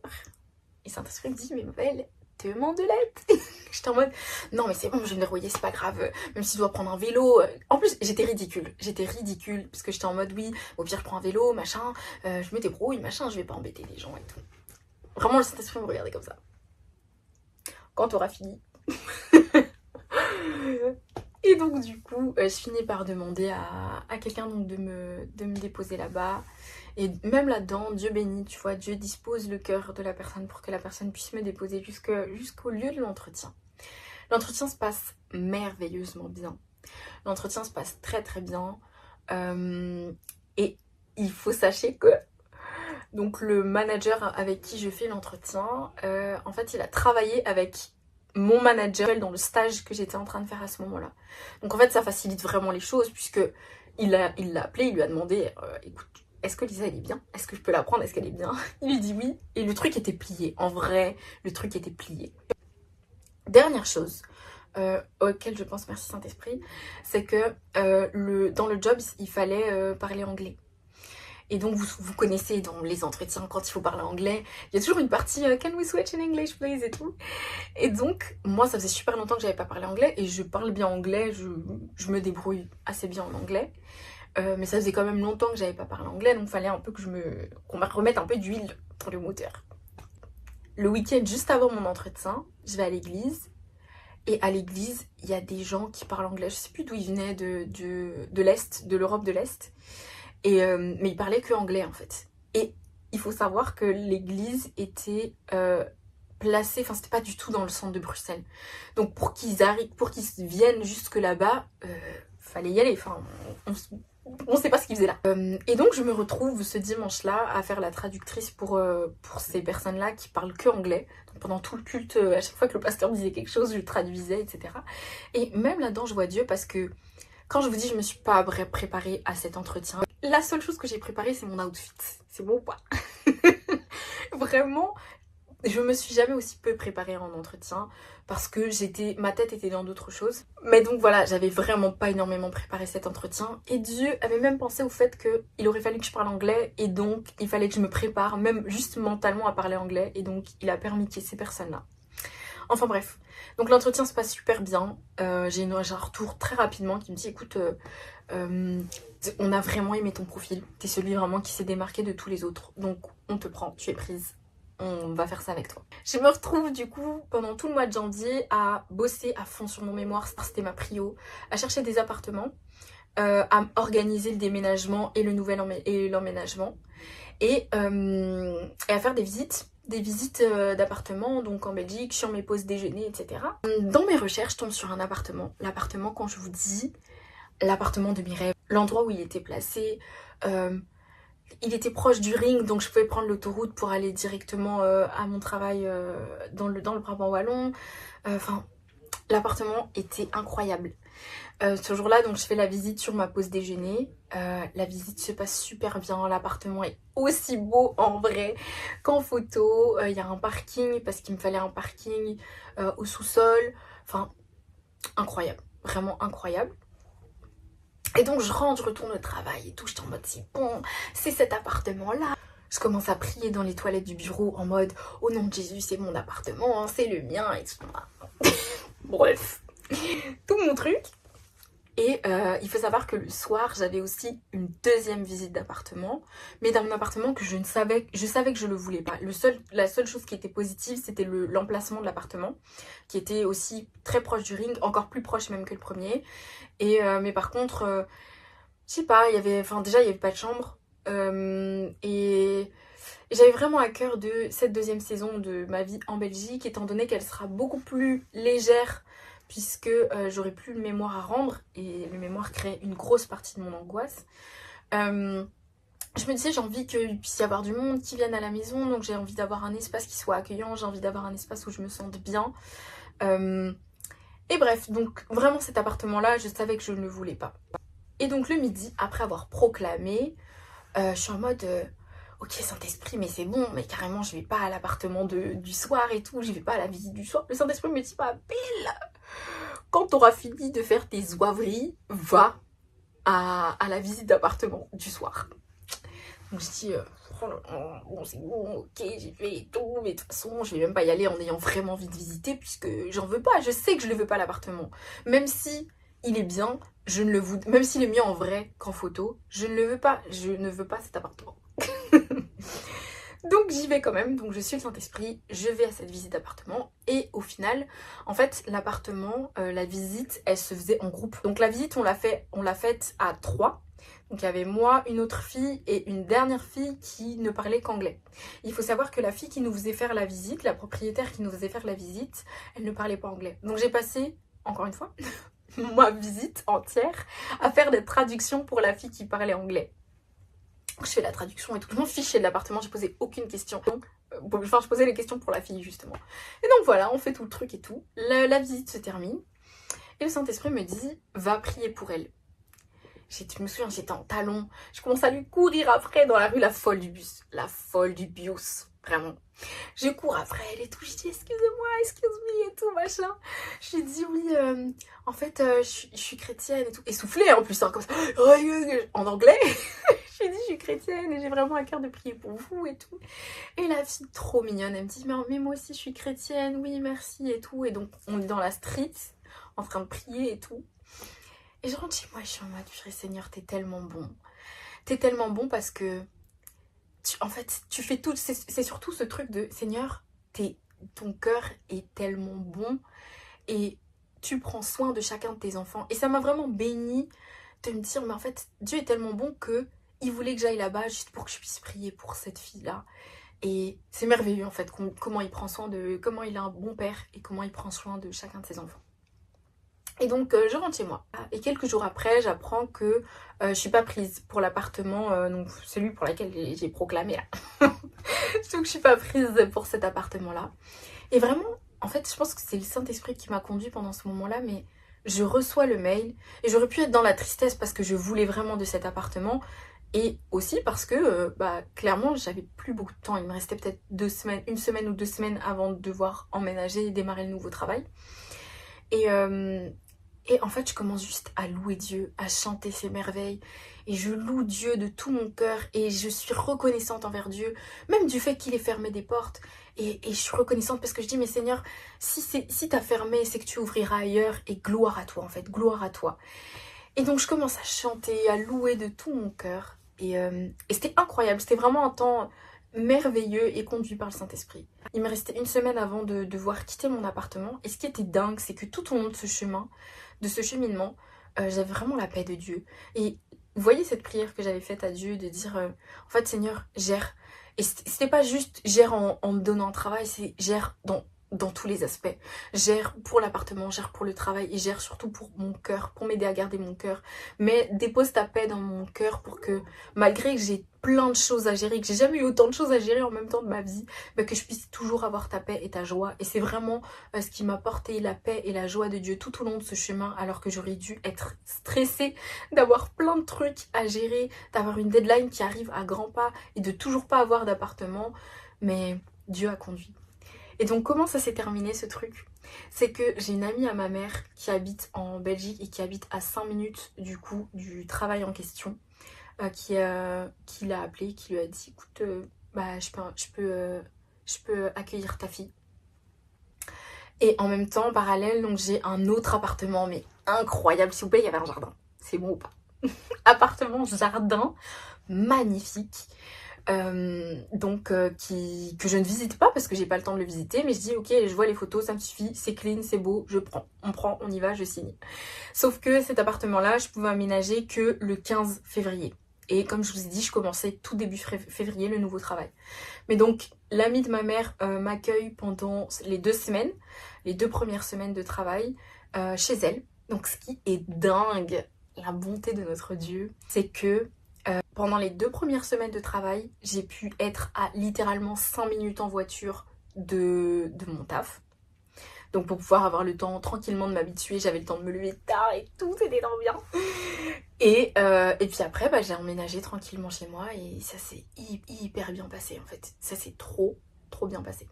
Et Saint-Esprit me dit, mais Maëlle, demande de l'aide. J'étais en mode, non mais c'est bon, je vais me dérouiller, c'est pas grave, même si je dois prendre un vélo. En plus, j'étais ridicule, parce que j'étais en mode, oui, au pire, je prends un vélo, machin, je me débrouille, machin, je vais pas embêter les gens et tout. Vraiment, le Saint-Esprit me regardait comme ça. Quand t'auras fini. Et donc du coup, je finis par demander à quelqu'un donc de me déposer là-bas. Et même là-dedans, Dieu bénit, tu vois, Dieu dispose le cœur de la personne pour que la personne puisse me déposer jusqu'au lieu de l'entretien. L'entretien se passe merveilleusement bien. L'entretien se passe très très bien. Et il faut sachez que donc le manager avec qui je fais l'entretien, en fait, il a travaillé avec mon manager dans le stage que j'étais en train de faire à ce moment-là. Donc en fait, ça facilite vraiment les choses puisque il l'a appelé, il lui a demandé écoute, est-ce que Lisa elle est bien? Est-ce que je peux la prendre? Est-ce qu'elle est bien? Il lui dit oui et le truc était plié. En vrai, le truc était plié. Dernière chose auquel je pense, merci Saint-Esprit, c'est que dans le job, il fallait parler anglais. Et donc vous connaissez dans les entretiens quand il faut parler anglais, il y a toujours une partie can we switch in English please et tout. Et donc moi ça faisait super longtemps que j'avais pas parlé anglais et je parle bien anglais, je me débrouille assez bien en anglais. Mais ça faisait quand même longtemps que j'avais pas parlé anglais, donc il fallait un peu qu'on me remette un peu d'huile dans le moteur. Le week-end juste avant mon entretien, je vais à l'église. Et à l'église, il y a des gens qui parlent anglais. Je sais plus d'où ils venaient, de l'Est, de l'Europe de l'Est. Mais ils parlaient que anglais en fait. Et il faut savoir que l'église était placée, enfin c'était pas du tout dans le centre de Bruxelles. Donc pour qu'ils viennent jusque là-bas, fallait y aller. Enfin, on sait pas ce qu'ils faisaient là. Et donc je me retrouve ce dimanche-là à faire la traductrice pour ces personnes-là qui parlent que anglais. Donc pendant tout le culte, à chaque fois que le pasteur disait quelque chose, je traduisais, etc. Et même là-dedans, je vois Dieu parce que quand je vous dis je me suis pas préparée à cet entretien, la seule chose que j'ai préparée c'est mon outfit. C'est bon ou pas? Vraiment, je me suis jamais aussi peu préparée en entretien parce que ma tête était dans d'autres choses. Mais donc voilà, j'avais vraiment pas énormément préparé cet entretien. Et Dieu avait même pensé au fait qu'il aurait fallu que je parle anglais et donc il fallait que je me prépare même juste mentalement à parler anglais. Et donc il a permis qu'il y ait ces personnes-là. Enfin bref, donc l'entretien se passe super bien. J'ai un retour très rapidement qui me dit écoute, on a vraiment aimé ton profil. T'es celui vraiment qui s'est démarqué de tous les autres. Donc on te prend, tu es prise. On va faire ça avec toi. Je me retrouve du coup pendant tout le mois de janvier à bosser à fond sur mon mémoire, c'était ma prio, à chercher des appartements, à organiser le déménagement et l'emménagement et à faire des visites d'appartements, donc en Belgique, sur mes pauses déjeuner, etc. Dans mes recherches, je tombe sur un appartement. L'appartement, quand je vous dis, l'appartement de mes rêves. L'endroit où il était placé, il était proche du ring, donc je pouvais prendre l'autoroute pour aller directement à mon travail dans le Brabant wallon. Enfin, l'appartement était incroyable. Ce jour-là, donc je fais la visite sur ma pause déjeuner. La visite se passe super bien. L'appartement est aussi beau en vrai qu'en photo. Il y a un parking parce qu'il me fallait un parking au sous-sol. Enfin, incroyable. Vraiment incroyable. Et donc je rentre, je retourne au travail et tout. J'étais en mode c'est bon, c'est cet appartement-là. Je commence à prier dans les toilettes du bureau en mode au nom de Jésus, c'est mon appartement, hein, c'est le mien, etc. Bref, tout mon truc. Et il faut savoir que le soir, j'avais aussi une deuxième visite d'appartement, mais dans un appartement que je savais que je le voulais pas. La seule chose qui était positive, c'était l'emplacement de l'appartement, qui était aussi très proche du ring, encore plus proche même que le premier. Et mais par contre, je sais pas, déjà il y avait pas de chambre, et j'avais vraiment à cœur de cette deuxième saison de ma vie en Belgique, étant donné qu'elle sera beaucoup plus légère puisque j'aurai plus le mémoire à rendre et le mémoire crée une grosse partie de mon angoisse. Je me disais j'ai envie qu'il puisse y avoir du monde qui vienne à la maison, donc j'ai envie d'avoir un espace qui soit accueillant, j'ai envie d'avoir un espace où je me sente bien. Et bref, donc vraiment cet appartement là je savais que je ne le voulais pas. Et donc le midi, après avoir proclamé, je suis en mode ok Saint-Esprit mais c'est bon, mais carrément je vais pas à l'appartement du soir et tout, je vais pas à la visite du soir. Le Saint-Esprit me dit pas Bill, quand t'auras fini de faire tes zouaveries, va à la visite d'appartement du soir. Donc je dis, oh là là, bon c'est bon, ok, j'ai fait et tout, mais de toute façon je vais même pas y aller en ayant vraiment envie de visiter puisque j'en veux pas, je sais que je le veux pas l'appartement. Même si il est bien, je ne le veux, même s'il est mieux en vrai qu'en photo, je ne le veux pas, je ne veux pas cet appartement. Donc j'y vais quand même, donc je suis le Saint-Esprit, je vais à cette visite d'appartement et au final, en fait l'appartement, la visite, elle se faisait en groupe. Donc la visite on l'a faite à 3. Donc il y avait moi, une autre fille et une dernière fille qui ne parlait qu'anglais. Il faut savoir que la fille qui nous faisait faire la visite, la propriétaire qui nous faisait faire la visite, elle ne parlait pas anglais. Donc j'ai passé, encore une fois, ma visite entière à faire des traductions pour la fille qui parlait anglais. Je fais la traduction et tout. Je m'en fichais de l'appartement, j'ai posé aucune question. Enfin, je posais les questions pour la fille, justement. Et donc voilà, on fait tout le truc et tout. La visite se termine. Et le Saint-Esprit me dit, va prier pour elle. Je me souviens, j'étais en talons. Je commence à lui courir après dans la rue, la folle du bus. La folle du bios, vraiment. Je cours après elle et tout. Je dis, excusez-moi, excuse me et tout, machin. Je lui dis, oui, en fait, je suis chrétienne et tout. Essoufflée, en plus, hein, comme ça. En anglais. Je lui dis, je suis chrétienne et j'ai vraiment à cœur de prier pour vous et tout. Et la fille, trop mignonne, elle me dit, mais moi aussi, je suis chrétienne, oui, merci et tout. Et donc, on est dans la street, en train de prier et tout. Et je rentre chez moi, je suis en mode, purée Seigneur, t'es tellement bon. T'es tellement bon parce que, en fait, tu fais tout, c'est surtout ce truc de, Seigneur, ton cœur est tellement bon et tu prends soin de chacun de tes enfants. Et ça m'a vraiment bénie de me dire, mais en fait, Dieu est tellement bon que il voulait que j'aille là-bas juste pour que je puisse prier pour cette fille-là. Et c'est merveilleux en fait, comment il prend soin de, comment il est un bon père et comment il prend soin de chacun de ses enfants. Et donc je rentre chez moi. Et quelques jours après, j'apprends que je suis pas prise pour l'appartement, donc celui pour lequel j'ai proclamé là. Donc je suis pas prise pour cet appartement-là. Et vraiment, en fait, je pense que c'est le Saint-Esprit qui m'a conduit pendant ce moment-là, mais je reçois le mail et j'aurais pu être dans la tristesse parce que je voulais vraiment de cet appartement. Et aussi parce que, clairement, j'avais plus beaucoup de temps. Il me restait peut-être 2 semaines, 1 semaine ou 2 semaines avant de devoir emménager et démarrer le nouveau travail. Et en fait, je commence juste à louer Dieu, à chanter ses merveilles. Et je loue Dieu de tout mon cœur. Et je suis reconnaissante envers Dieu, même du fait qu'il ait fermé des portes. Et je suis reconnaissante parce que je dis, mais Seigneur, si t'as fermé, c'est que tu ouvriras ailleurs. Et gloire à toi, en fait, gloire à toi. Et donc, je commence à chanter, à louer de tout mon cœur. Et c'était incroyable. C'était vraiment un temps merveilleux et conduit par le Saint-Esprit. Il me restait 1 semaine avant de devoir quitter mon appartement. Et ce qui était dingue, c'est que tout au long de ce chemin, de ce cheminement, j'avais vraiment la paix de Dieu. Et vous voyez cette prière que j'avais faite à Dieu de dire, en fait Seigneur, gère. Et c'était pas juste gère en me donnant un travail, c'est gère dans tous les aspects. Gère pour l'appartement, gère pour le travail et gère surtout pour mon cœur, pour m'aider à garder mon cœur. Mais dépose ta paix dans mon cœur pour que, malgré que j'ai plein de choses à gérer, que j'ai jamais eu autant de choses à gérer en même temps de ma vie, que je puisse toujours avoir ta paix et ta joie. Et c'est vraiment ce qui m'a porté la paix et la joie de Dieu tout au long de ce chemin, alors que j'aurais dû être stressée d'avoir plein de trucs à gérer, d'avoir une deadline qui arrive à grands pas et de toujours pas avoir d'appartement. Mais Dieu a conduit. Et donc comment ça s'est terminé ce truc? C'est que j'ai une amie à ma mère qui habite en Belgique et qui habite à 5 minutes du coup du travail en question, qui l'a appelé, qui lui a dit écoute, je peux accueillir ta fille. Et en même temps, en parallèle, donc j'ai un autre appartement, mais incroyable, s'il vous plaît, il y avait un jardin. C'est bon ou pas? Appartement, jardin, magnifique. Que je ne visite pas parce que j'ai pas le temps de le visiter, mais je dis ok, je vois les photos, ça me suffit, c'est clean, c'est beau, je prends, on y va, je signe. Sauf que cet appartement là, je pouvais aménager que le 15 février. Et comme je vous ai dit, je commençais tout début février le nouveau travail. Mais donc l'amie de ma mère m'accueille pendant les 2 semaines, les 2 premières semaines de travail chez elle. Donc ce qui est dingue, la bonté de notre Dieu, c'est que pendant les 2 premières semaines de travail, j'ai pu être à littéralement 5 minutes en voiture de mon taf. Donc pour pouvoir avoir le temps tranquillement de m'habituer, j'avais le temps de me lever tard et tout, c'était trop bien. Et puis après, j'ai emménagé tranquillement chez moi et ça s'est hyper bien passé en fait. Ça s'est trop bien passé.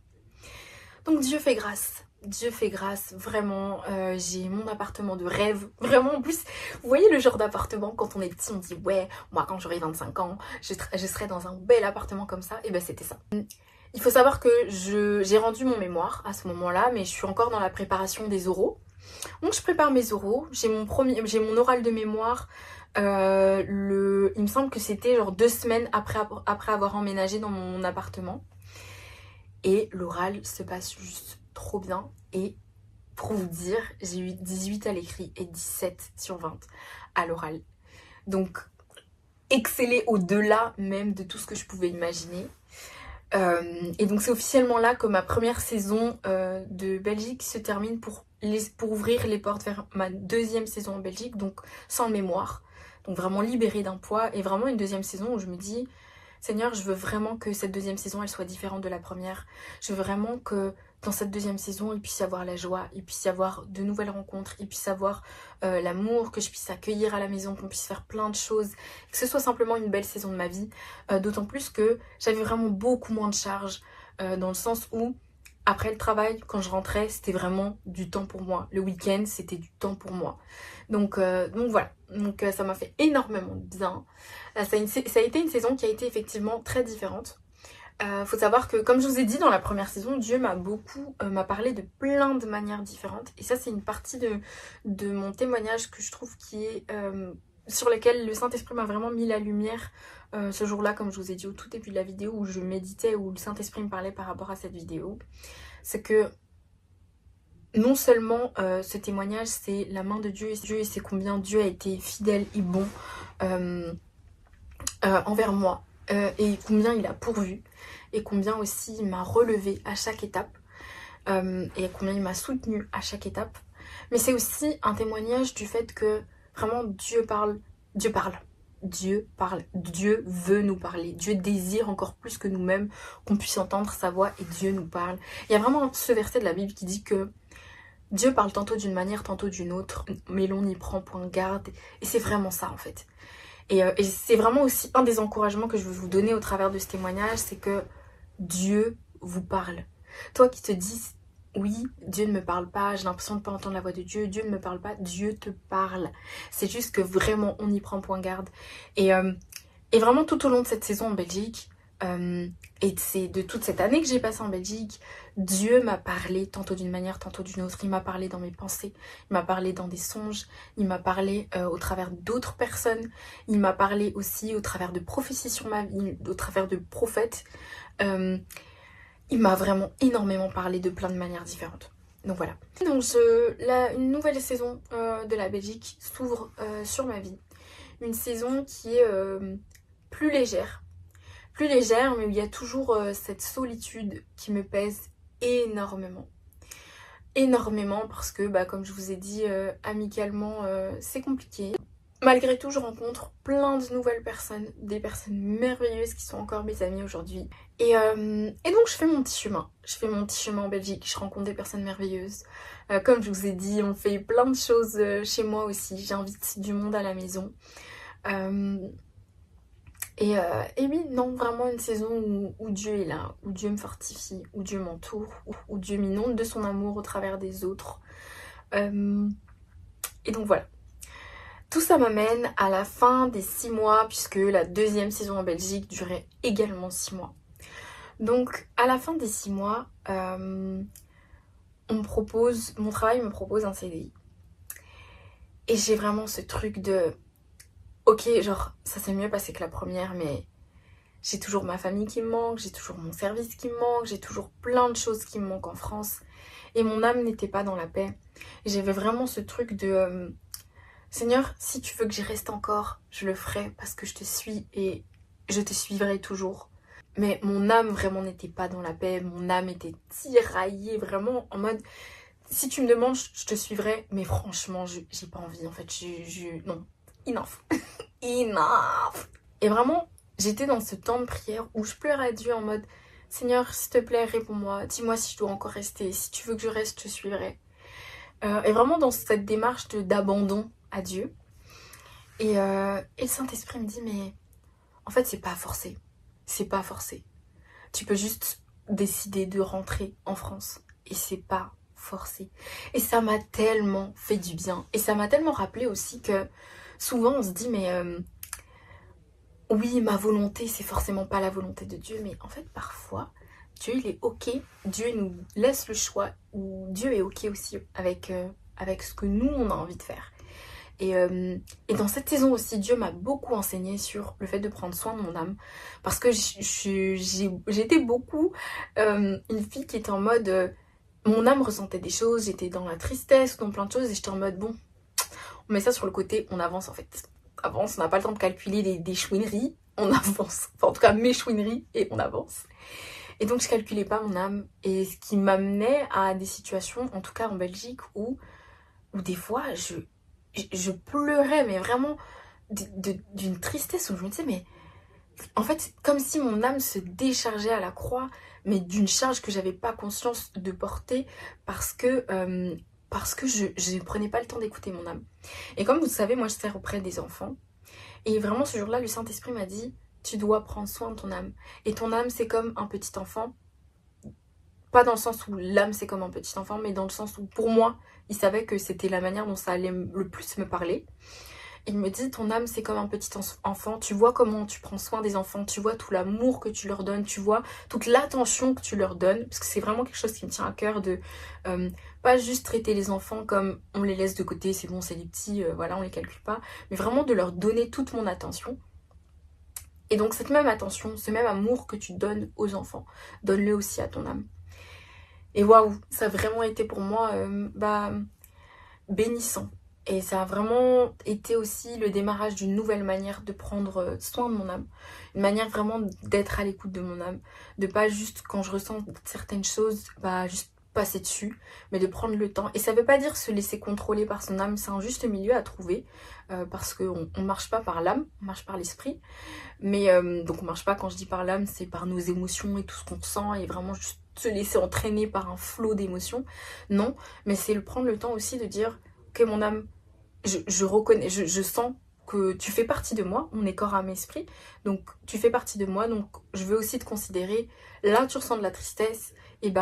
Donc Dieu fait grâce. Dieu fait grâce, vraiment, j'ai mon appartement de rêve, vraiment en plus, vous voyez le genre d'appartement, quand on est petit on dit ouais, moi quand j'aurai 25 ans, je serai dans un bel appartement comme ça, et ben c'était ça. Il faut savoir que j'ai rendu mon mémoire à ce moment-là, mais je suis encore dans la préparation des oraux. Donc je prépare mes oraux, j'ai mon oral de mémoire, il me semble que c'était genre 2 semaines après avoir emménagé dans mon appartement. Et l'oral se passe juste trop bien. Et pour vous dire, j'ai eu 18 à l'écrit et 17 sur 20 à l'oral. Donc, exceller au-delà même de tout ce que je pouvais imaginer. Et donc, c'est officiellement là que ma première saison de Belgique se termine pour ouvrir les portes vers ma deuxième saison en Belgique, donc sans mémoire. Donc, vraiment libérée d'un poids. Et vraiment une deuxième saison où je me dis... Seigneur, je veux vraiment que cette deuxième saison, elle soit différente de la première. Je veux vraiment que dans cette deuxième saison, il puisse y avoir la joie, il puisse y avoir de nouvelles rencontres, il puisse y avoir l'amour, que je puisse accueillir à la maison, qu'on puisse faire plein de choses, que ce soit simplement une belle saison de ma vie. D'autant plus que j'avais vraiment beaucoup moins de charges, dans le sens où, après le travail, quand je rentrais, c'était vraiment du temps pour moi. Le week-end, c'était du temps pour moi. Donc voilà, ça m'a fait énormément de bien. Ça a été une saison qui a été effectivement très différente. Faut savoir que, comme je vous ai dit dans la première saison, Dieu m'a parlé de plein de manières différentes. Et ça, c'est une partie de mon témoignage que je trouve qui est... sur lequel le Saint-Esprit m'a vraiment mis la lumière ce jour-là, comme je vous ai dit au tout début de la vidéo, où je méditais, où le Saint-Esprit me parlait par rapport à cette vidéo. C'est que non seulement ce témoignage, c'est la main de Dieu et c'est combien Dieu a été fidèle et bon envers moi, et combien il a pourvu, et combien aussi il m'a relevé à chaque étape, et combien il m'a soutenu à chaque étape. Mais c'est aussi un témoignage du fait que vraiment Dieu parle, Dieu parle. Dieu parle, Dieu veut nous parler, Dieu désire encore plus que nous-mêmes qu'on puisse entendre sa voix et Dieu nous parle. Il y a vraiment ce verset de la Bible qui dit que Dieu parle tantôt d'une manière, tantôt d'une autre, mais l'on n'y prend point garde. Et c'est vraiment ça en fait. Et c'est vraiment aussi un des encouragements que je veux vous donner au travers de ce témoignage, c'est que Dieu vous parle. Toi qui te dis, oui, Dieu ne me parle pas, j'ai l'impression de ne pas entendre la voix de Dieu, Dieu ne me parle pas, Dieu te parle. C'est juste que vraiment, on n'y prend point garde. Et vraiment, tout au long de cette saison en Belgique, et c'est de toute cette année que j'ai passée en Belgique, Dieu m'a parlé tantôt d'une manière, tantôt d'une autre. Il m'a parlé dans mes pensées, il m'a parlé dans des songes, il m'a parlé au travers d'autres personnes, il m'a parlé aussi au travers de prophéties sur ma vie, au travers de prophètes. Il m'a vraiment énormément parlé de plein de manières différentes. Donc voilà. Donc une nouvelle saison de la Belgique s'ouvre sur ma vie. Une saison qui est plus légère, mais où il y a toujours cette solitude qui me pèse énormément. Énormément parce que, comme je vous ai dit, amicalement, c'est compliqué. Malgré tout, je rencontre plein de nouvelles personnes, des personnes merveilleuses qui sont encore mes amies aujourd'hui. Et donc, je fais mon petit chemin. Je fais mon petit chemin en Belgique, je rencontre des personnes merveilleuses. Comme je vous ai dit, on fait plein de choses chez moi aussi. J'invite du monde à la maison. Et oui, non, vraiment une saison où Dieu est là, où Dieu me fortifie, où Dieu m'entoure, où Dieu m'inonde de son amour au travers des autres. Et donc voilà. Tout ça m'amène à la fin des 6 mois, puisque la deuxième saison en Belgique durait également 6 mois. Donc à la fin des 6 mois, mon travail me propose un CDI. Et j'ai vraiment ce truc de... Ok, genre, ça s'est mieux passé que la première, mais j'ai toujours ma famille qui me manque, j'ai toujours mon service qui me manque, j'ai toujours plein de choses qui me manquent en France. Et mon âme n'était pas dans la paix. Et j'avais vraiment ce truc de... Seigneur, si tu veux que j'y reste encore, je le ferai parce que je te suis et je te suivrai toujours. Mais mon âme vraiment n'était pas dans la paix, mon âme était tiraillée vraiment en mode... Si tu me demandes, je te suivrai, mais franchement, j'ai pas envie en fait, non, enough. Enough. Et vraiment, j'étais dans ce temps de prière où je pleurais à Dieu en mode Seigneur, s'il te plaît, réponds-moi, dis-moi si je dois encore rester, si tu veux que je reste, je te suivrai. Et vraiment dans cette démarche d'abandon à Dieu. Et le Saint-Esprit me dit mais en fait c'est pas forcé. C'est pas forcé. Tu peux juste décider de rentrer en France. Et c'est pas forcé. Et ça m'a tellement fait du bien. Et ça m'a tellement rappelé aussi que souvent on se dit mais oui, ma volonté c'est forcément pas la volonté de Dieu. Mais en fait parfois Dieu il est ok. Dieu nous laisse le choix. Ou Dieu est ok aussi avec, avec ce que nous on a envie de faire. Et dans cette saison aussi, Dieu m'a beaucoup enseigné sur le fait de prendre soin de mon âme. Parce que j'étais beaucoup une fille qui était en mode... mon âme ressentait des choses, j'étais dans la tristesse, dans plein de choses, et j'étais en mode, bon, on met ça sur le côté, on avance en fait. Avance, on n'a pas le temps de calculer des chouineries, on avance. Enfin, en tout cas, mes chouineries, et on avance. Et donc, je calculais pas mon âme. Et ce qui m'amenait à des situations, en tout cas en Belgique, où des fois, je pleurais, mais vraiment d'une tristesse où je me disais, mais en fait, comme si mon âme se déchargeait à la croix, mais d'une charge que j'avais pas conscience de porter parce que je ne prenais pas le temps d'écouter mon âme. Et comme vous savez, moi je sers auprès des enfants. Et vraiment ce jour-là, le Saint-Esprit m'a dit, tu dois prendre soin de ton âme. Et ton âme, c'est comme un petit enfant. Pas dans le sens où l'âme c'est comme un petit enfant, mais dans le sens où pour moi, il savait que c'était la manière dont ça allait le plus me parler. Il me dit, ton âme c'est comme un petit enfant, tu vois comment tu prends soin des enfants, tu vois tout l'amour que tu leur donnes, tu vois toute l'attention que tu leur donnes, parce que c'est vraiment quelque chose qui me tient à cœur de pas juste traiter les enfants comme on les laisse de côté, c'est bon, c'est les petits, voilà, on les calcule pas, mais vraiment de leur donner toute mon attention. Et donc cette même attention, ce même amour que tu donnes aux enfants, donne-le aussi à ton âme. Et waouh, ça a vraiment été pour moi bénissant. Et ça a vraiment été aussi le démarrage d'une nouvelle manière de prendre soin de mon âme. Une manière vraiment d'être à l'écoute de mon âme. De pas juste, quand je ressens certaines choses, juste passer dessus, mais de prendre le temps. Et ça veut pas dire se laisser contrôler par son âme, c'est un juste milieu à trouver. Parce qu'on marche pas par l'âme, on marche par l'esprit. Mais donc on marche pas, quand je dis par l'âme, c'est par nos émotions et tout ce qu'on ressent, et vraiment juste se laisser entraîner par un flot d'émotions. Non, mais c'est prendre le temps aussi de dire, ok mon âme, je reconnais, je sens que tu fais partie de moi, on est corps, âme, esprit, donc tu fais partie de moi, donc je veux aussi te considérer. Là tu ressens de la tristesse, et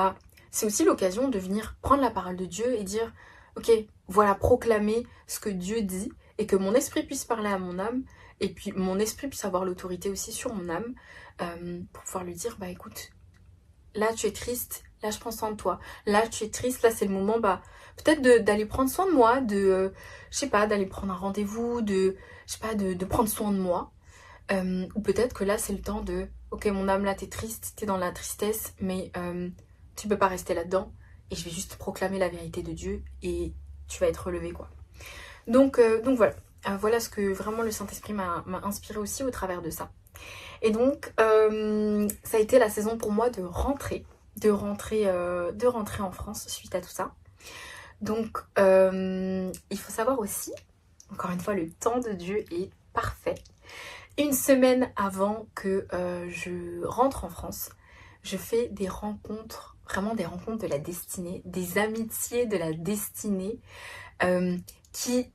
c'est aussi l'occasion de venir prendre la parole de Dieu et dire, ok, voilà, proclamer ce que Dieu dit, et que mon esprit puisse parler à mon âme, et puis mon esprit puisse avoir l'autorité aussi sur mon âme, pour pouvoir lui dire, écoute, là tu es triste, là je prends soin de toi, là tu es triste, là c'est le moment, peut-être d'aller prendre soin de moi, je sais pas, d'aller prendre un rendez-vous, je sais pas, de prendre soin de moi, ou peut-être que là c'est le temps de, ok mon âme, là t'es triste, t'es dans la tristesse, mais tu peux pas rester là-dedans, et je vais juste proclamer la vérité de Dieu, et tu vas être relevé quoi. Donc voilà. Voilà ce que vraiment le Saint-Esprit m'a inspiré aussi au travers de ça. Et donc, ça a été la saison pour moi de rentrer en France suite à tout ça. Donc, il faut savoir aussi, encore une fois, le temps de Dieu est parfait. Une semaine avant que je rentre en France, je fais des rencontres, vraiment des rencontres de la destinée, des amitiés de la destinée, qui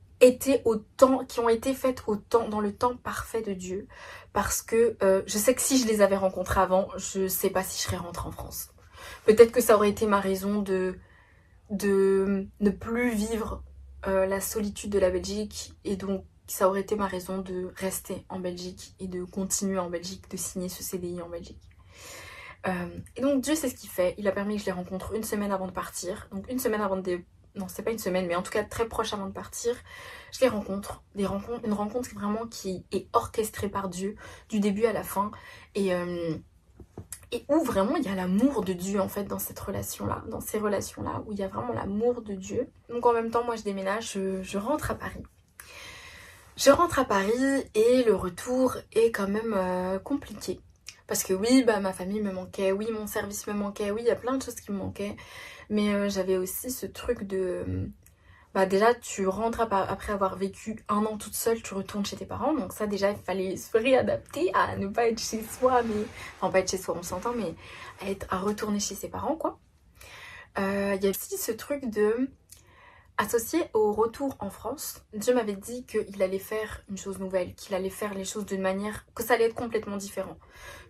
ont été faites dans le temps parfait de Dieu, parce que je sais que si je les avais rencontrées avant, je sais pas si je serais rentrée en France. Peut-être que ça aurait été ma raison de ne plus vivre la solitude de la Belgique, et donc ça aurait été ma raison de rester en Belgique et de continuer en Belgique, de signer ce CDI en Belgique. Et donc Dieu sait ce qu'il fait, il a permis que je les rencontre une semaine avant de partir, donc une semaine avant de... Non, c'est pas une semaine, mais en tout cas très proche avant de partir, je les rencontre. Une rencontre vraiment qui est orchestrée par Dieu, du début à la fin, et où vraiment il y a l'amour de Dieu en fait dans cette relation-là, dans ces relations-là, où il y a vraiment l'amour de Dieu. Donc en même temps, moi je déménage, je rentre à Paris. Je rentre à Paris et le retour est quand même compliqué. Parce que oui, ma famille me manquait, oui, mon service me manquait, oui, il y a plein de choses qui me manquaient. Mais j'avais aussi ce truc de... déjà, tu rentres après avoir vécu 1 an toute seule, tu retournes chez tes parents. Donc ça, déjà, il fallait se réadapter à ne pas être chez soi. Enfin, pas être chez soi, on s'entend, mais à retourner chez ses parents, quoi. Il y a aussi ce truc de... Associé au retour en France, Dieu m'avait dit qu'il allait faire une chose nouvelle, qu'il allait faire les choses d'une manière... que ça allait être complètement différent,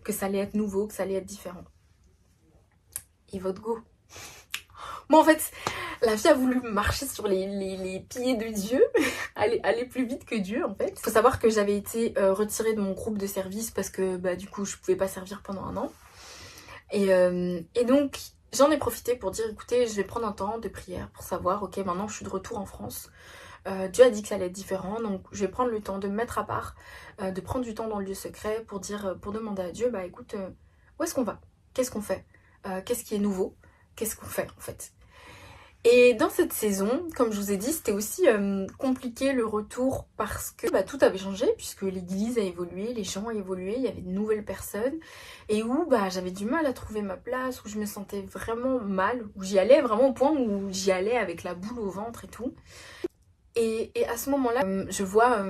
que ça allait être nouveau, que ça allait être différent. Et votre go, Moi en fait, la vie a voulu marcher sur les pieds de Dieu, aller plus vite que Dieu en fait. Faut savoir que j'avais été retirée de mon groupe de service parce que bah, du coup je pouvais pas servir pendant un an. Et donc j'en ai profité pour dire écoutez, je vais prendre un temps de prière pour savoir, ok maintenant je suis de retour en France. Dieu a dit que ça allait être différent, donc je vais prendre le temps de me mettre à part, de prendre du temps dans le lieu secret pour dire, pour demander à Dieu, bah écoute, où est-ce qu'on va? Qu'est-ce qu'on fait? Qu'est-ce qui est nouveau? Qu'est-ce qu'on fait en fait? Et dans cette saison, comme je vous ai dit, c'était aussi compliqué le retour parce que bah, tout avait changé puisque l'église a évolué, les gens ont évolué, il y avait de nouvelles personnes et où bah, j'avais du mal à trouver ma place, où je me sentais vraiment mal, où j'y allais vraiment au point où j'y allais avec la boule au ventre et tout. Et à ce moment-là, je vois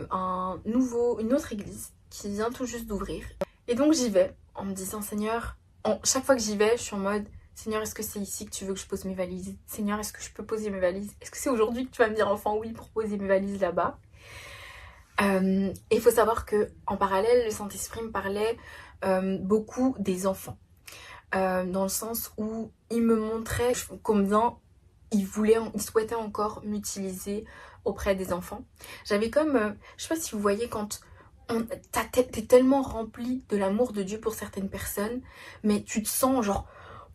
une autre église qui vient tout juste d'ouvrir. Et donc j'y vais en me disant Seigneur, chaque fois que j'y vais, je suis en mode Seigneur, est-ce que c'est ici que tu veux que je pose mes valises? Seigneur, est-ce que je peux poser mes valises? Est-ce que c'est aujourd'hui que tu vas me dire enfin oui pour poser mes valises là-bas? Et il faut savoir que en parallèle, le Saint-Esprit me parlait beaucoup des enfants. Dans le sens où il me montrait combien il souhaitait encore m'utiliser auprès des enfants. J'avais comme, je sais pas si vous voyez quand t'es tellement rempli de l'amour de Dieu pour certaines personnes, mais tu te sens genre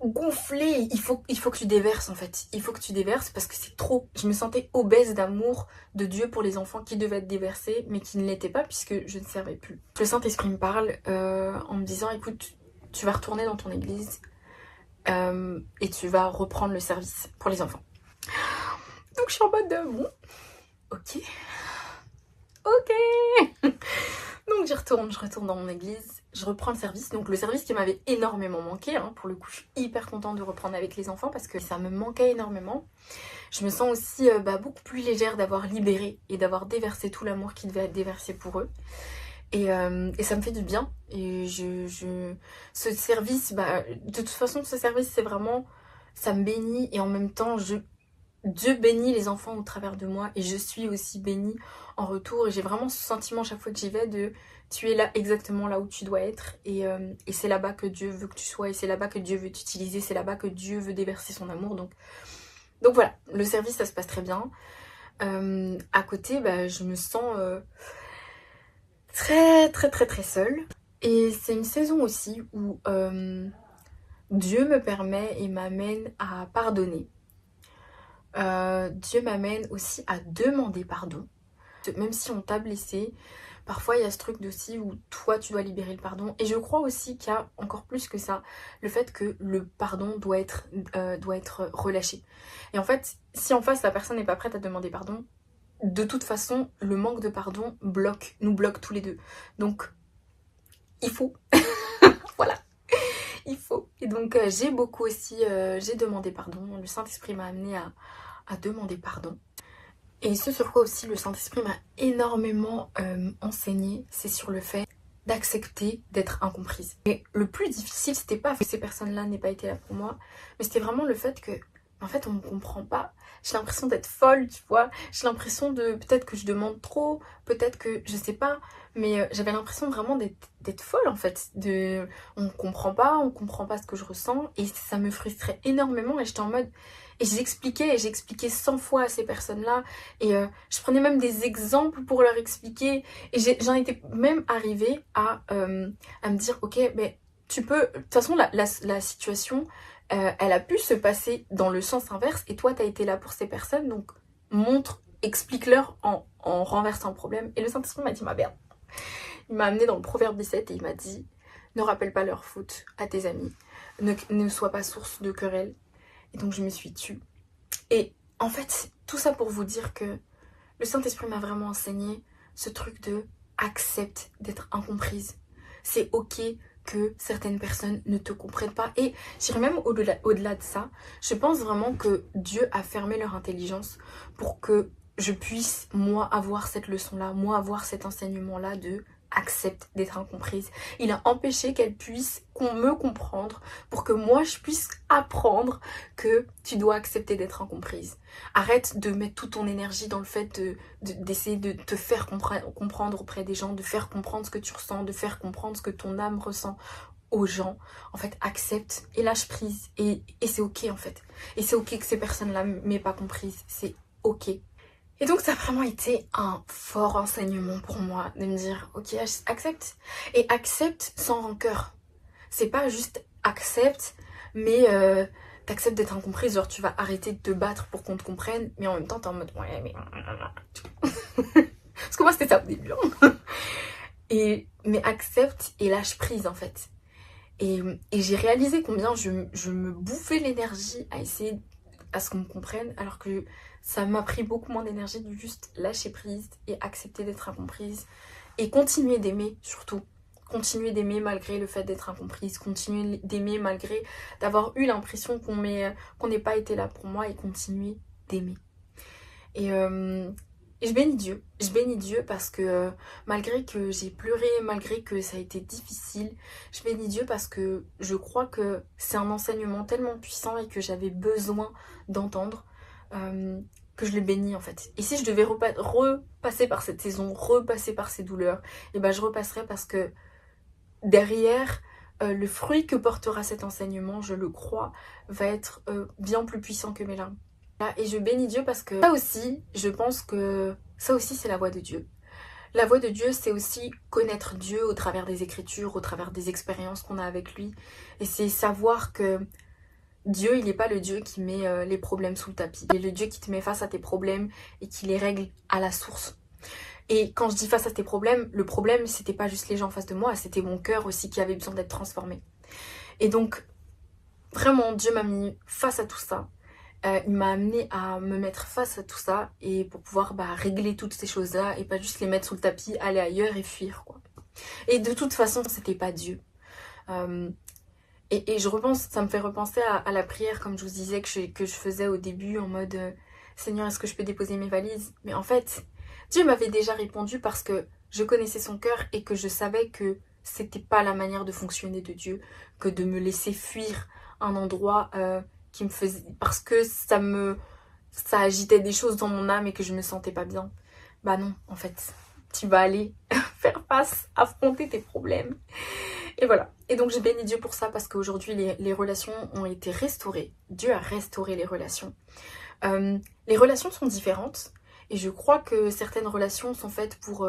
gonflé, il faut que tu déverses en fait. Il faut que tu déverses parce que c'est trop. Je me sentais obèse d'amour de Dieu pour les enfants qui devaient être déversés, mais qui ne l'étaient pas puisque je ne servais plus. Le Saint-Esprit me parle en me disant, écoute, tu vas retourner dans ton église et tu vas reprendre le service pour les enfants. Donc je suis en mode de bon, ok. Donc je retourne dans mon église, je reprends le service. Donc le service qui m'avait énormément manqué, hein, pour le coup je suis hyper contente de reprendre avec les enfants parce que ça me manquait énormément. Je me sens aussi beaucoup plus légère d'avoir libéré et d'avoir déversé tout l'amour qui devait être déversé pour eux. Et ça me fait du bien. Et ce service, de toute façon, ce service, c'est vraiment, ça me bénit. Et en même temps, Dieu bénit les enfants au travers de moi. Et je suis aussi bénie en retour. Et j'ai vraiment ce sentiment chaque fois que j'y vais de, tu es là exactement là où tu dois être. Et c'est là-bas que Dieu veut que tu sois. Et c'est là-bas que Dieu veut t'utiliser. C'est là-bas que Dieu veut déverser son amour. Donc voilà, le service, ça se passe très bien. À côté, je me sens... très seule. Et c'est une saison aussi où Dieu me permet et m'amène à pardonner. Dieu m'amène aussi à demander pardon. Même si on t'a blessé, parfois il y a ce truc aussi où toi tu dois libérer le pardon. Et je crois aussi qu'il y a encore plus que ça, le fait que le pardon doit être relâché. Et en fait, si en face la personne n'est pas prête à demander pardon, de toute façon, le manque de pardon nous bloque tous les deux. Donc, il faut. Voilà, il faut. Et donc, j'ai beaucoup aussi, j'ai demandé pardon. Le Saint-Esprit m'a amené à demander pardon. Et ce sur quoi aussi le Saint-Esprit m'a énormément enseigné, c'est sur le fait d'accepter d'être incomprise. Et le plus difficile, c'était pas que ces personnes-là n'aient pas été là pour moi, mais c'était vraiment le fait que en fait, on me comprend pas. J'ai l'impression d'être folle, tu vois. J'ai l'impression de... Peut-être que je demande trop, peut-être que... Je sais pas. Mais j'avais l'impression vraiment d'être folle, en fait. On comprend pas ce que je ressens. Et ça me frustrait énormément. Et j'étais en mode... Et j'expliquais 100 fois à ces personnes-là. Et je prenais même des exemples pour leur expliquer. Et j'en étais même arrivée à me dire, ok, mais tu peux... De toute façon, la situation... elle a pu se passer dans le sens inverse et toi t'as été là pour ces personnes, donc explique-leur en renversant le problème. Et le Saint-Esprit m'a dit ma merde. Il m'a amené dans le Proverbe 17 et il m'a dit ne rappelle pas leurs fautes à tes amis, ne sois pas source de querelle. Et donc je me suis tue. Et en fait, tout ça pour vous dire que le Saint-Esprit m'a vraiment enseigné ce truc de accepte d'être incomprise. C'est ok que certaines personnes ne te comprennent pas. Et j'irais même au-delà de ça, je pense vraiment que Dieu a fermé leur intelligence pour que je puisse, moi, avoir cette leçon-là, moi, avoir cet enseignement-là de accepte d'être incomprise. Il a empêché qu'elle puisse me comprendre pour que moi je puisse apprendre que tu dois accepter d'être incomprise. Arrête de mettre toute ton énergie dans le fait d'essayer de te faire comprendre auprès des gens, de faire comprendre ce que tu ressens, de faire comprendre ce que ton âme ressent aux gens, en fait, accepte et lâche prise. Et c'est ok, en fait. Et c'est ok que ces personnes-là m'aient pas comprise. C'est ok. Et donc, ça a vraiment été un fort enseignement pour moi de me dire, ok, accepte. Et accepte sans rancœur. C'est pas juste accepte, mais t'acceptes d'être incomprise. Genre, tu vas arrêter de te battre pour qu'on te comprenne, mais en même temps, t'es en mode, ouais, mais... Parce que moi, c'était ça au début. Hein. Mais accepte et lâche prise, en fait. Et j'ai réalisé combien je me bouffais l'énergie à essayer à ce qu'on me comprenne, alors que ça m'a pris beaucoup moins d'énergie de juste lâcher prise et accepter d'être incomprise et continuer d'aimer surtout. Continuer d'aimer malgré le fait d'être incomprise, continuer d'aimer malgré d'avoir eu l'impression qu'on n'ait pas été là pour moi et continuer d'aimer. Et je bénis Dieu parce que malgré que j'ai pleuré, malgré que ça a été difficile, je bénis Dieu parce que je crois que c'est un enseignement tellement puissant et que j'avais besoin d'entendre que je le bénis en fait. Et si je devais repasser par cette saison, repasser par ces douleurs, et ben je repasserai parce que derrière, le fruit que portera cet enseignement, je le crois, va être bien plus puissant que mes larmes. Et je bénis Dieu parce que ça aussi, je pense que ça aussi c'est la voix de Dieu. La voix de Dieu, c'est aussi connaître Dieu au travers des Écritures, au travers des expériences qu'on a avec lui. Et c'est savoir que Dieu, il n'est pas le Dieu qui met les problèmes sous le tapis. Il est le Dieu qui te met face à tes problèmes et qui les règle à la source. Et quand je dis face à tes problèmes, le problème, c'était pas juste les gens en face de moi, c'était mon cœur aussi qui avait besoin d'être transformé. Et donc, vraiment, Dieu m'a mis face à tout ça. Il m'a amené à me mettre face à tout ça et pour pouvoir régler toutes ces choses-là et pas juste les mettre sous le tapis, aller ailleurs et fuir, quoi. Et de toute façon, c'était pas Dieu. Et je repense, ça me fait repenser à la prière, comme je vous disais, que je faisais au début en mode Seigneur, est-ce que je peux déposer mes valises? Mais en fait, Dieu m'avait déjà répondu parce que je connaissais son cœur et que je savais que c'était pas la manière de fonctionner de Dieu que de me laisser fuir un endroit qui me faisait... parce que ça agitait des choses dans mon âme et que je me sentais pas bien. Bah non, en fait, tu vas aller faire face, affronter tes problèmes. Et voilà. Et donc je bénis Dieu pour ça parce qu'aujourd'hui les relations ont été restaurées. Dieu a restauré les relations. Les relations sont différentes et je crois que certaines relations sont faites pour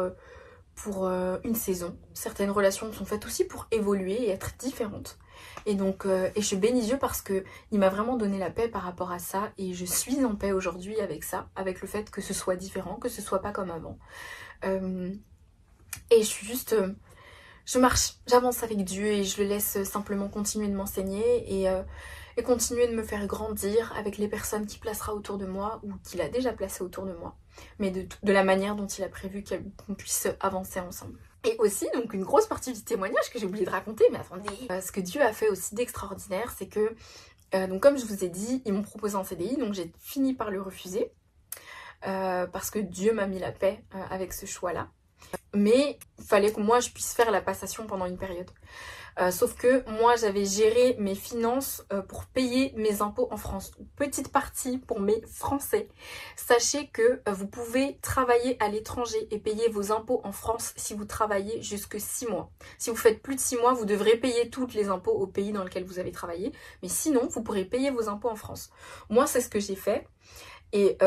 une saison. Certaines relations sont faites aussi pour évoluer et être différentes. Et donc, et je bénis Dieu parce que il m'a vraiment donné la paix par rapport à ça et je suis en paix aujourd'hui avec ça, avec le fait que ce soit différent, que ce soit pas comme avant. Et je suis juste... je marche, j'avance avec Dieu et je le laisse simplement continuer de m'enseigner et continuer de me faire grandir avec les personnes qu'il placera autour de moi ou qu'il a déjà placées autour de moi, mais de la manière dont il a prévu qu'on puisse avancer ensemble. Et aussi, donc une grosse partie du témoignage que j'ai oublié de raconter, mais attendez, ce que Dieu a fait aussi d'extraordinaire, c'est que, donc comme je vous ai dit, ils m'ont proposé un CDI, donc j'ai fini par le refuser, parce que Dieu m'a mis la paix avec ce choix-là. Mais il fallait que moi je puisse faire la passation pendant une période. Sauf que moi j'avais géré mes finances pour payer mes impôts en France. Petite partie pour mes Français. Sachez que vous pouvez travailler à l'étranger et payer vos impôts en France si vous travaillez jusque 6 mois. Si vous faites plus de 6 mois, vous devrez payer tous les impôts au pays dans lequel vous avez travaillé. Mais sinon, vous pourrez payer vos impôts en France. Moi, c'est ce que j'ai fait. Et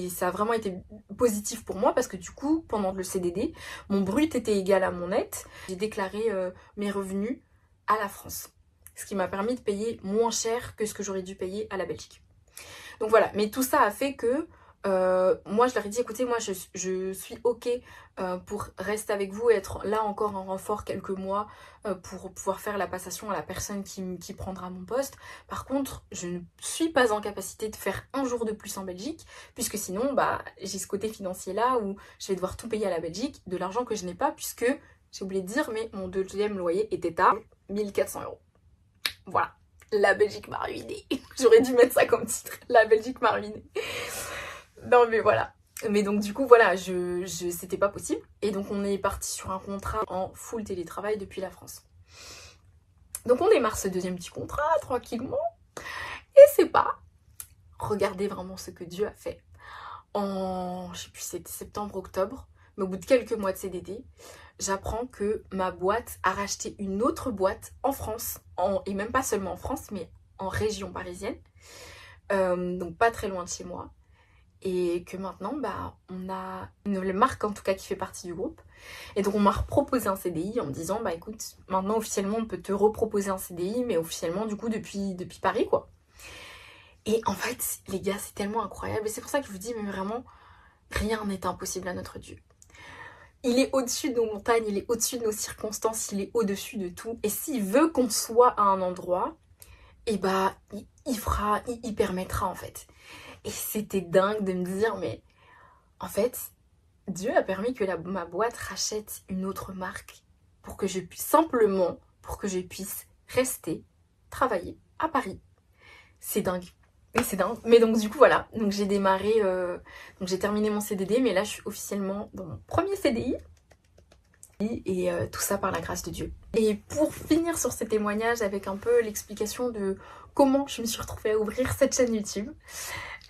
ça a vraiment été positif pour moi parce que du coup, pendant le CDD, mon brut était égal à mon net. J'ai déclaré mes revenus à la France. Ce qui m'a permis de payer moins cher que ce que j'aurais dû payer à la Belgique. Donc voilà, mais tout ça a fait que moi je leur ai dit écoutez, moi je suis ok pour rester avec vous et être là encore en renfort quelques mois pour pouvoir faire la passation à la personne qui prendra mon poste. Par contre, je ne suis pas en capacité de faire un jour de plus en Belgique puisque sinon j'ai ce côté financier là où je vais devoir tout payer à la Belgique, de l'argent que je n'ai pas puisque, j'ai oublié de dire, mais mon deuxième loyer était à 1400 €. Voilà. La Belgique m'a ruinée. J'aurais dû mettre ça comme titre. La Belgique m'a ruinée. Non mais voilà. Mais donc du coup voilà, c'était pas possible. Et donc on est parti sur un contrat en full télétravail depuis la France. Donc on démarre ce deuxième petit contrat tranquillement. Et c'est pas. Regardez vraiment ce que Dieu a fait. Je sais plus, c'était septembre, octobre. mais au bout de quelques mois de CDD, j'apprends que ma boîte a racheté une autre boîte en France, et même pas seulement en France, mais en région parisienne, donc pas très loin de chez moi. Et que maintenant, bah, on a une marque en tout cas qui fait partie du groupe. Et donc on m'a reproposé un CDI en me disant, bah écoute, maintenant officiellement on peut te reproposer un CDI, mais officiellement du coup depuis Paris quoi. Et en fait, les gars, c'est tellement incroyable. Et c'est pour ça que je vous dis, mais vraiment, rien n'est impossible à notre Dieu. Il est au-dessus de nos montagnes, il est au-dessus de nos circonstances, il est au-dessus de tout. Et s'il veut qu'on soit à un endroit, et bah il permettra en fait. Et c'était dingue de me dire, mais en fait, Dieu a permis que ma boîte rachète une autre marque pour que je puisse rester, travailler à Paris. C'est dingue. Et c'est dingue. Mais donc du coup voilà, donc j'ai démarré, donc j'ai terminé mon CDD, mais là je suis officiellement dans mon premier CDI. Et tout ça par la grâce de Dieu. Et pour finir sur ces témoignages avec un peu l'explication de comment je me suis retrouvée à ouvrir cette chaîne YouTube.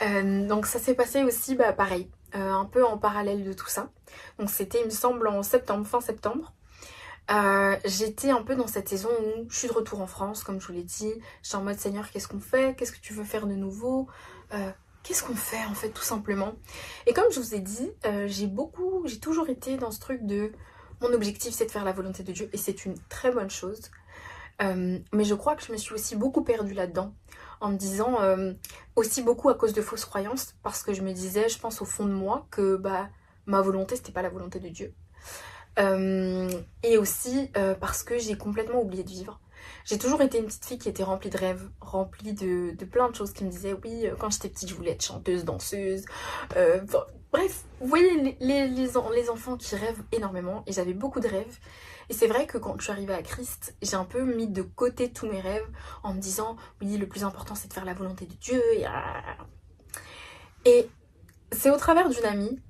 Donc ça s'est passé aussi pareil, un peu en parallèle de tout ça. Donc c'était il me semble en septembre, fin septembre. J'étais un peu dans cette saison où je suis de retour en France, comme je vous l'ai dit. J'étais en mode Seigneur, qu'est-ce qu'on fait? Qu'est-ce que tu veux faire de nouveau? Qu'est-ce qu'on fait en fait tout simplement? Et comme je vous ai dit, j'ai toujours été dans ce truc de mon objectif c'est de faire la volonté de Dieu et c'est une très bonne chose. Mais je crois que je me suis aussi beaucoup perdue là-dedans en me disant aussi beaucoup à cause de fausses croyances parce que je me disais, je pense au fond de moi que ma volonté c'était pas la volonté de Dieu. Et aussi parce que j'ai complètement oublié de vivre. J'ai toujours été une petite fille qui était remplie de rêves, remplie de plein de choses qui me disaient oui, quand j'étais petite je voulais être chanteuse, danseuse, bref, vous voyez les enfants qui rêvent énormément et j'avais beaucoup de rêves. Et c'est vrai que quand je suis arrivée à Christ, j'ai un peu mis de côté tous mes rêves en me disant oui, le plus important c'est de faire la volonté de Dieu et c'est au travers d'une amie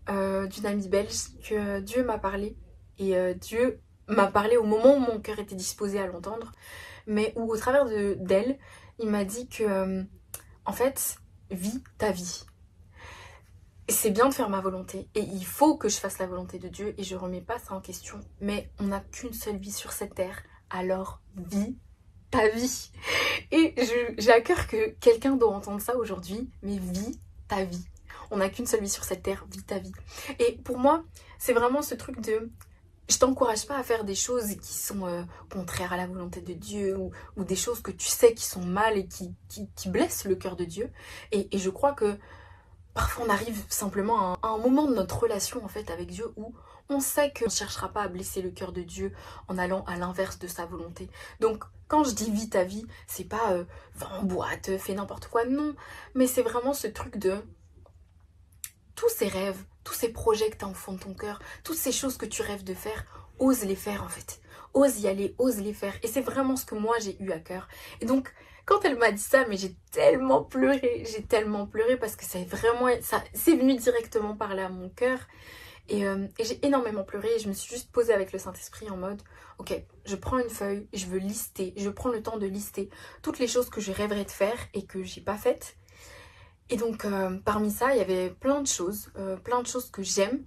belge que Dieu m'a parlé. Et Dieu m'a parlé au moment où mon cœur était disposé à l'entendre, mais où au travers d'elle, il m'a dit que, en fait, vis ta vie. C'est bien de faire ma volonté, et il faut que je fasse la volonté de Dieu, et je remets pas ça en question, mais on n'a qu'une seule vie sur cette terre, alors vis ta vie. Et j'ai à cœur que quelqu'un doit entendre ça aujourd'hui, mais vis ta vie. On n'a qu'une seule vie sur cette terre, vis ta vie. Et pour moi, c'est vraiment ce truc de... Je t'encourage pas à faire des choses qui sont contraires à la volonté de Dieu ou des choses que tu sais qui sont mal et qui blessent le cœur de Dieu. Et je crois que parfois on arrive simplement à un moment de notre relation en fait avec Dieu où on sait qu'on ne cherchera pas à blesser le cœur de Dieu en allant à l'inverse de sa volonté. Donc quand je dis vis ta vie, c'est pas va en boîte, fais n'importe quoi, non. Mais c'est vraiment ce truc de tous ces rêves, tous ces projets que tu as au fond de ton cœur, toutes ces choses que tu rêves de faire, ose les faire en fait. Ose y aller, ose les faire. Et c'est vraiment ce que moi j'ai eu à cœur. Et donc, quand elle m'a dit ça, mais j'ai tellement pleuré parce que c'est venu directement parler à mon cœur. Et j'ai énormément pleuré et je me suis juste posée avec le Saint-Esprit en mode ok, je prends une feuille, je prends le temps de lister toutes les choses que je rêverais de faire et que j'ai pas faites. Et donc parmi ça, il y avait plein de choses que j'aime.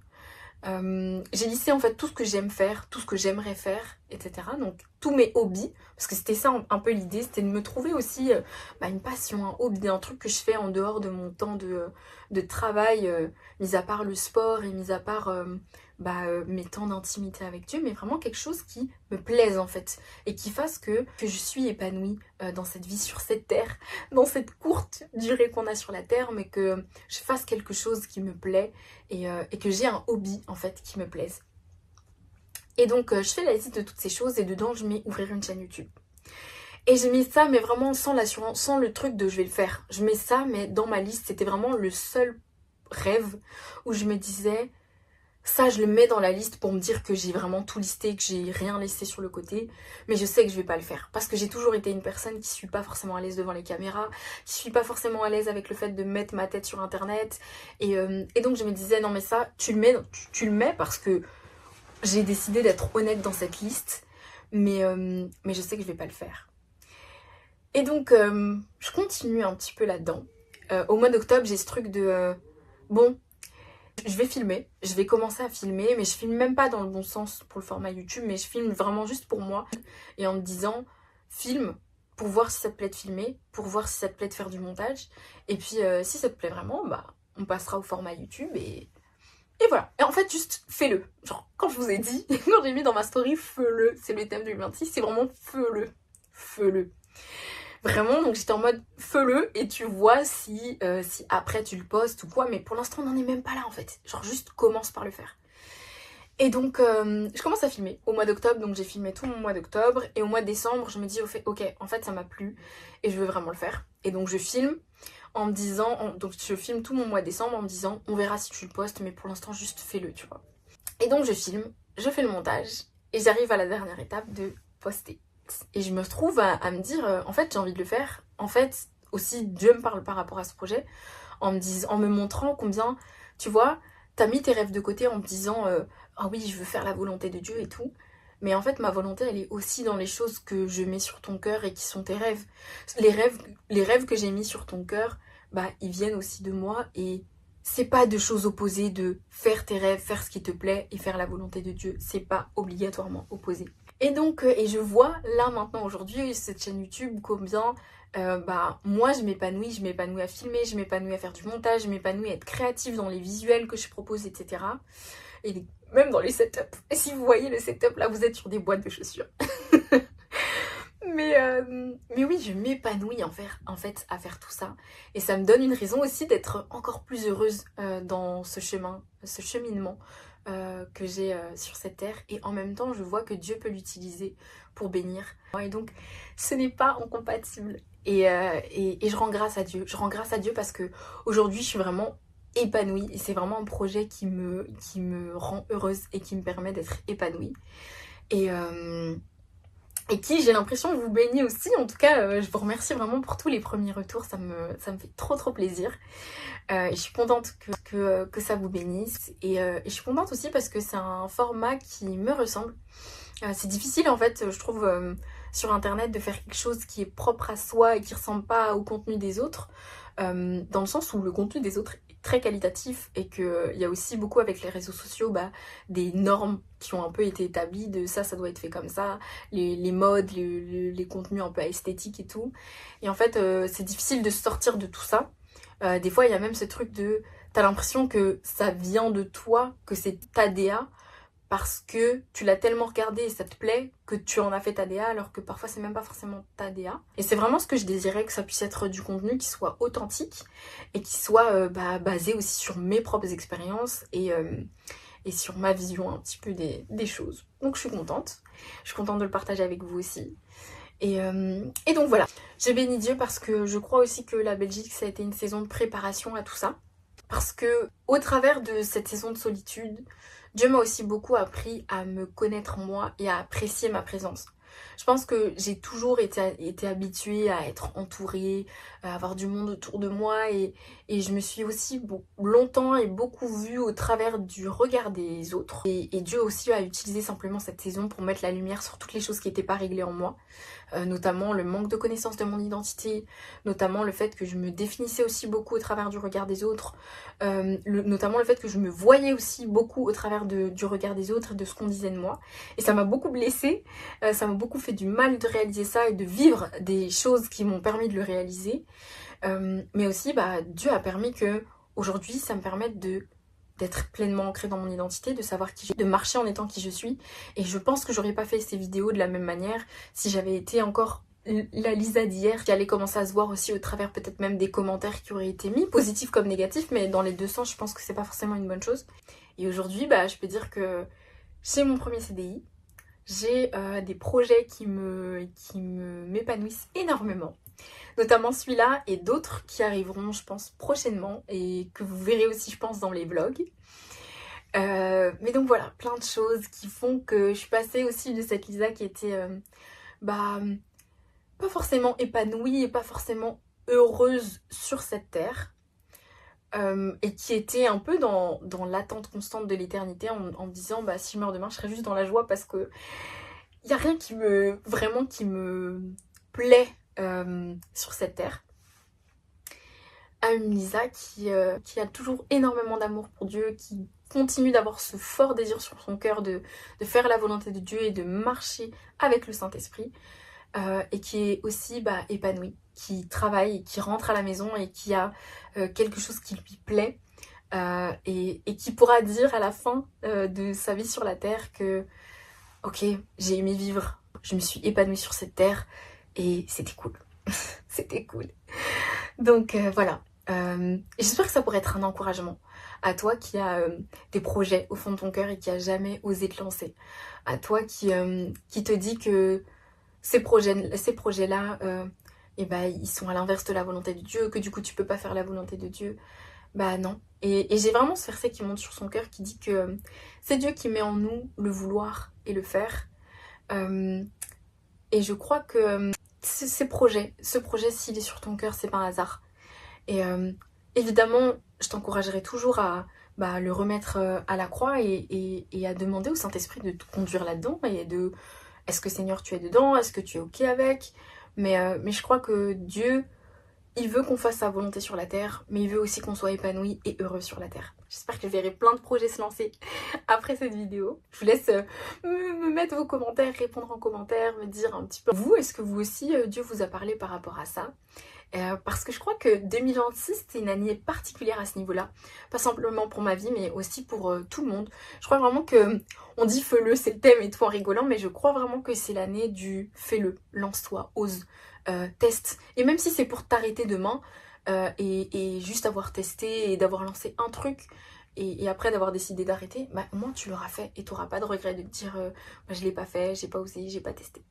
J'ai listé en fait tout ce que j'aime faire, tout ce que j'aimerais faire, etc. Donc tous mes hobbies, parce que c'était ça un peu l'idée, c'était de me trouver aussi une passion, un hobby, un truc que je fais en dehors de mon temps de travail, mis à part le sport et mis à part mes temps d'intimité avec Dieu, mais vraiment quelque chose qui me plaise en fait et qui fasse que je suis épanouie dans cette vie sur cette terre, dans cette courte durée qu'on a sur la terre, mais que je fasse quelque chose qui me plaît et que j'ai un hobby en fait qui me plaise. Et donc je fais la liste de toutes ces choses et dedans je mets ouvrir une chaîne YouTube. Et j'ai mis ça mais vraiment sans l'assurance, sans le truc de je vais le faire. Je mets ça mais dans ma liste, c'était vraiment le seul rêve où je me disais ça je le mets dans la liste pour me dire que j'ai vraiment tout listé, que j'ai rien laissé sur le côté, mais je sais que je vais pas le faire parce que j'ai toujours été une personne qui suis pas forcément à l'aise devant les caméras, qui suis pas forcément à l'aise avec le fait de mettre ma tête sur internet et donc je me disais non mais ça tu le mets parce que j'ai décidé d'être honnête dans cette liste, mais je sais que je vais pas le faire. Et donc je continue un petit peu là-dedans. Au mois d'octobre j'ai ce truc de bon, Je vais filmer, je vais commencer à filmer, mais je filme même pas dans le bon sens pour le format YouTube, mais je filme vraiment juste pour moi et en me disant filme pour voir si ça te plaît de filmer, pour voir si ça te plaît de faire du montage, et puis si ça te plaît vraiment, bah on passera au format YouTube et voilà. Et en fait juste fais-le. Genre quand je vous ai dit, quand j'ai mis dans ma story feu-le, c'est le thème 2026, c'est vraiment feu-le, feu-le. Vraiment, donc j'étais en mode feu-le et tu vois si après tu le postes ou quoi, mais pour l'instant on n'en est même pas là en fait. Genre juste commence par le faire. Et donc je commence à filmer au mois d'octobre, donc j'ai filmé tout mon mois d'octobre et au mois de décembre je me dis ok en fait ça m'a plu et je veux vraiment le faire. Et donc je filme en me disant, donc je filme tout mon mois de décembre en me disant on verra si tu le postes mais pour l'instant juste fais-le tu vois. Et donc je filme, je fais le montage et j'arrive à la dernière étape de poster. Et je me retrouve à me dire, en fait j'ai envie de le faire. En fait aussi Dieu me parle par rapport à ce projet en me montrant combien, tu vois, t'as mis tes rêves de côté en me disant ah oui je veux faire la volonté de Dieu et tout. Mais en fait ma volonté elle est aussi dans les choses que je mets sur ton cœur et qui sont tes rêves. Les rêves que j'ai mis sur ton cœur, bah ils viennent aussi de moi et c'est pas deux choses opposées de faire tes rêves, faire ce qui te plaît et faire la volonté de Dieu. C'est pas obligatoirement opposé. Et donc, et je vois là maintenant aujourd'hui cette chaîne YouTube combien bah moi je m'épanouis à filmer, je m'épanouis à faire du montage, je m'épanouis à être créative dans les visuels que je propose, etc. Et même dans les setups. Et si vous voyez le setup là, vous êtes sur des boîtes de chaussures. Mais oui, je m'épanouis en fait à faire tout ça. Et ça me donne une raison aussi d'être encore plus heureuse dans ce chemin, ce cheminement que j'ai sur cette terre. Et en même temps, je vois que Dieu peut l'utiliser pour bénir. Et donc, ce n'est pas incompatible. Et je rends grâce à Dieu. Je rends grâce à Dieu parce que aujourd'hui, je suis vraiment épanouie. Et c'est vraiment un projet qui me rend heureuse et qui me permet d'être épanouie. Et qui, j'ai l'impression, vous bénit aussi. En tout cas, je vous remercie vraiment pour tous les premiers retours. Ça me fait trop plaisir. Et je suis contente que ça vous bénisse. Et je suis contente aussi parce que c'est un format qui me ressemble. C'est difficile, en fait, je trouve, sur Internet de faire quelque chose qui est propre à soi et qui ressemble pas au contenu des autres. Dans le sens où le contenu des autres est très qualitatif et qu'il y a aussi beaucoup avec les réseaux sociaux des normes qui ont un peu été établies de ça doit être fait comme ça, les modes, les contenus un peu esthétiques et tout. Et en fait c'est difficile de sortir de tout ça. Des fois il y a même ce truc de t'as l'impression que ça vient de toi, que c'est ta DA parce que tu l'as tellement regardé et ça te plaît que tu en as fait ta DA alors que parfois c'est même pas forcément ta DA. Et c'est vraiment ce que je désirais, que ça puisse être du contenu qui soit authentique et qui soit basé aussi sur mes propres expériences et sur ma vision un petit peu des choses. Donc je suis contente de le partager avec vous aussi. Et donc voilà, je bénis Dieu parce que je crois aussi que la Belgique ça a été une saison de préparation à tout ça. Parce que au travers de cette saison de solitude, Dieu m'a aussi beaucoup appris à me connaître moi et à apprécier ma présence. Je pense que j'ai toujours été habituée à être entourée, à avoir du monde autour de moi et je me suis aussi longtemps et beaucoup vue au travers du regard des autres. Et Dieu aussi a utilisé simplement cette saison pour mettre la lumière sur toutes les choses qui n'étaient pas réglées en moi. Notamment le manque de connaissance de mon identité, notamment le fait que je me définissais aussi beaucoup au travers du regard des autres, notamment le fait que je me voyais aussi beaucoup au travers du regard des autres et de ce qu'on disait de moi. Et ça m'a beaucoup blessée, ça m'a beaucoup fait du mal de réaliser ça et de vivre des choses qui m'ont permis de le réaliser. Mais aussi, Dieu a permis que aujourd'hui, ça me permette d'être pleinement ancrée dans mon identité, de savoir qui je suis, de marcher en étant qui je suis. Et je pense que j'aurais pas fait ces vidéos de la même manière si j'avais été encore la Lisa d'hier, qui allait commencer à se voir aussi au travers peut-être même des commentaires qui auraient été mis, positifs comme négatifs, mais dans les deux sens, je pense que c'est pas forcément une bonne chose. Et aujourd'hui, je peux dire que j'ai mon premier CDI, j'ai des projets qui m'épanouissent énormément. Notamment celui-là et d'autres qui arriveront, je pense, prochainement et que vous verrez aussi, je pense, dans les vlogs. Mais donc voilà, plein de choses qui font que je suis passée aussi de cette Lisa qui était pas forcément épanouie et pas forcément heureuse sur cette terre. Et qui était un peu dans l'attente constante de l'éternité en me disant si je meurs demain, je serai juste dans la joie parce que il n'y a rien qui me plaît sur cette terre. à une Lisa qui a toujours énormément d'amour pour Dieu, qui continue d'avoir ce fort désir sur son cœur de faire la volonté de Dieu et de marcher avec le Saint-Esprit, et qui est aussi épanouie, qui travaille, qui rentre à la maison et qui a quelque chose qui lui plaît, et qui pourra dire à la fin de sa vie sur la terre que ok, j'ai aimé vivre, je me suis épanouie sur cette terre et c'était cool. C'était cool. Donc voilà. J'espère que ça pourrait être un encouragement à toi qui a des projets au fond de ton cœur et qui a jamais osé te lancer. À toi qui te dit que ces projets-là, ils sont à l'inverse de la volonté de Dieu, que du coup tu peux pas faire la volonté de Dieu. Bah non. Et j'ai vraiment ce verset qui monte sur son cœur qui dit que c'est Dieu qui met en nous le vouloir et le faire. Et je crois que ce projet, s'il est sur ton cœur, c'est pas un hasard. Et évidemment, je t'encouragerai toujours à le remettre à la croix et à demander au Saint-Esprit de te conduire là-dedans et de est-ce que Seigneur tu es dedans, est-ce que tu es ok avec, mais je crois que Dieu, il veut qu'on fasse sa volonté sur la terre, mais il veut aussi qu'on soit épanoui et heureux sur la terre. J'espère que je verrai plein de projets se lancer après cette vidéo. Je vous laisse me mettre vos commentaires, répondre en commentaire, me dire un petit peu vous, est-ce que vous aussi, Dieu vous a parlé par rapport à ça? Parce que je crois que 2026 c'est une année particulière à ce niveau-là, pas simplement pour ma vie mais aussi pour tout le monde. Je crois vraiment que, on dit fais-le, c'est le thème et tout en rigolant, mais je crois vraiment que c'est l'année du fais-le, lance-toi, ose, teste. Et même si c'est pour t'arrêter demain et juste avoir testé et d'avoir lancé un truc et après d'avoir décidé d'arrêter, au moins tu l'auras fait et tu n'auras pas de regret de te dire je l'ai pas fait, j'ai pas osé, j'ai pas testé.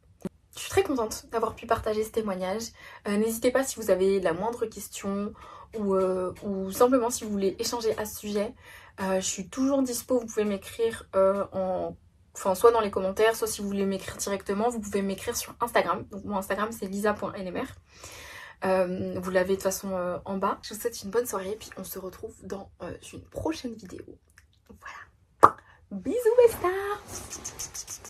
Je suis très contente d'avoir pu partager ce témoignage. N'hésitez pas si vous avez la moindre question ou simplement si vous voulez échanger à ce sujet. Je suis toujours dispo, vous pouvez m'écrire soit dans les commentaires, soit si vous voulez m'écrire directement, vous pouvez m'écrire sur Instagram. Donc mon Instagram c'est lisa.lmr. Vous l'avez de toute façon en bas. Je vous souhaite une bonne soirée et puis on se retrouve dans une prochaine vidéo. Voilà. Bisous mes stars.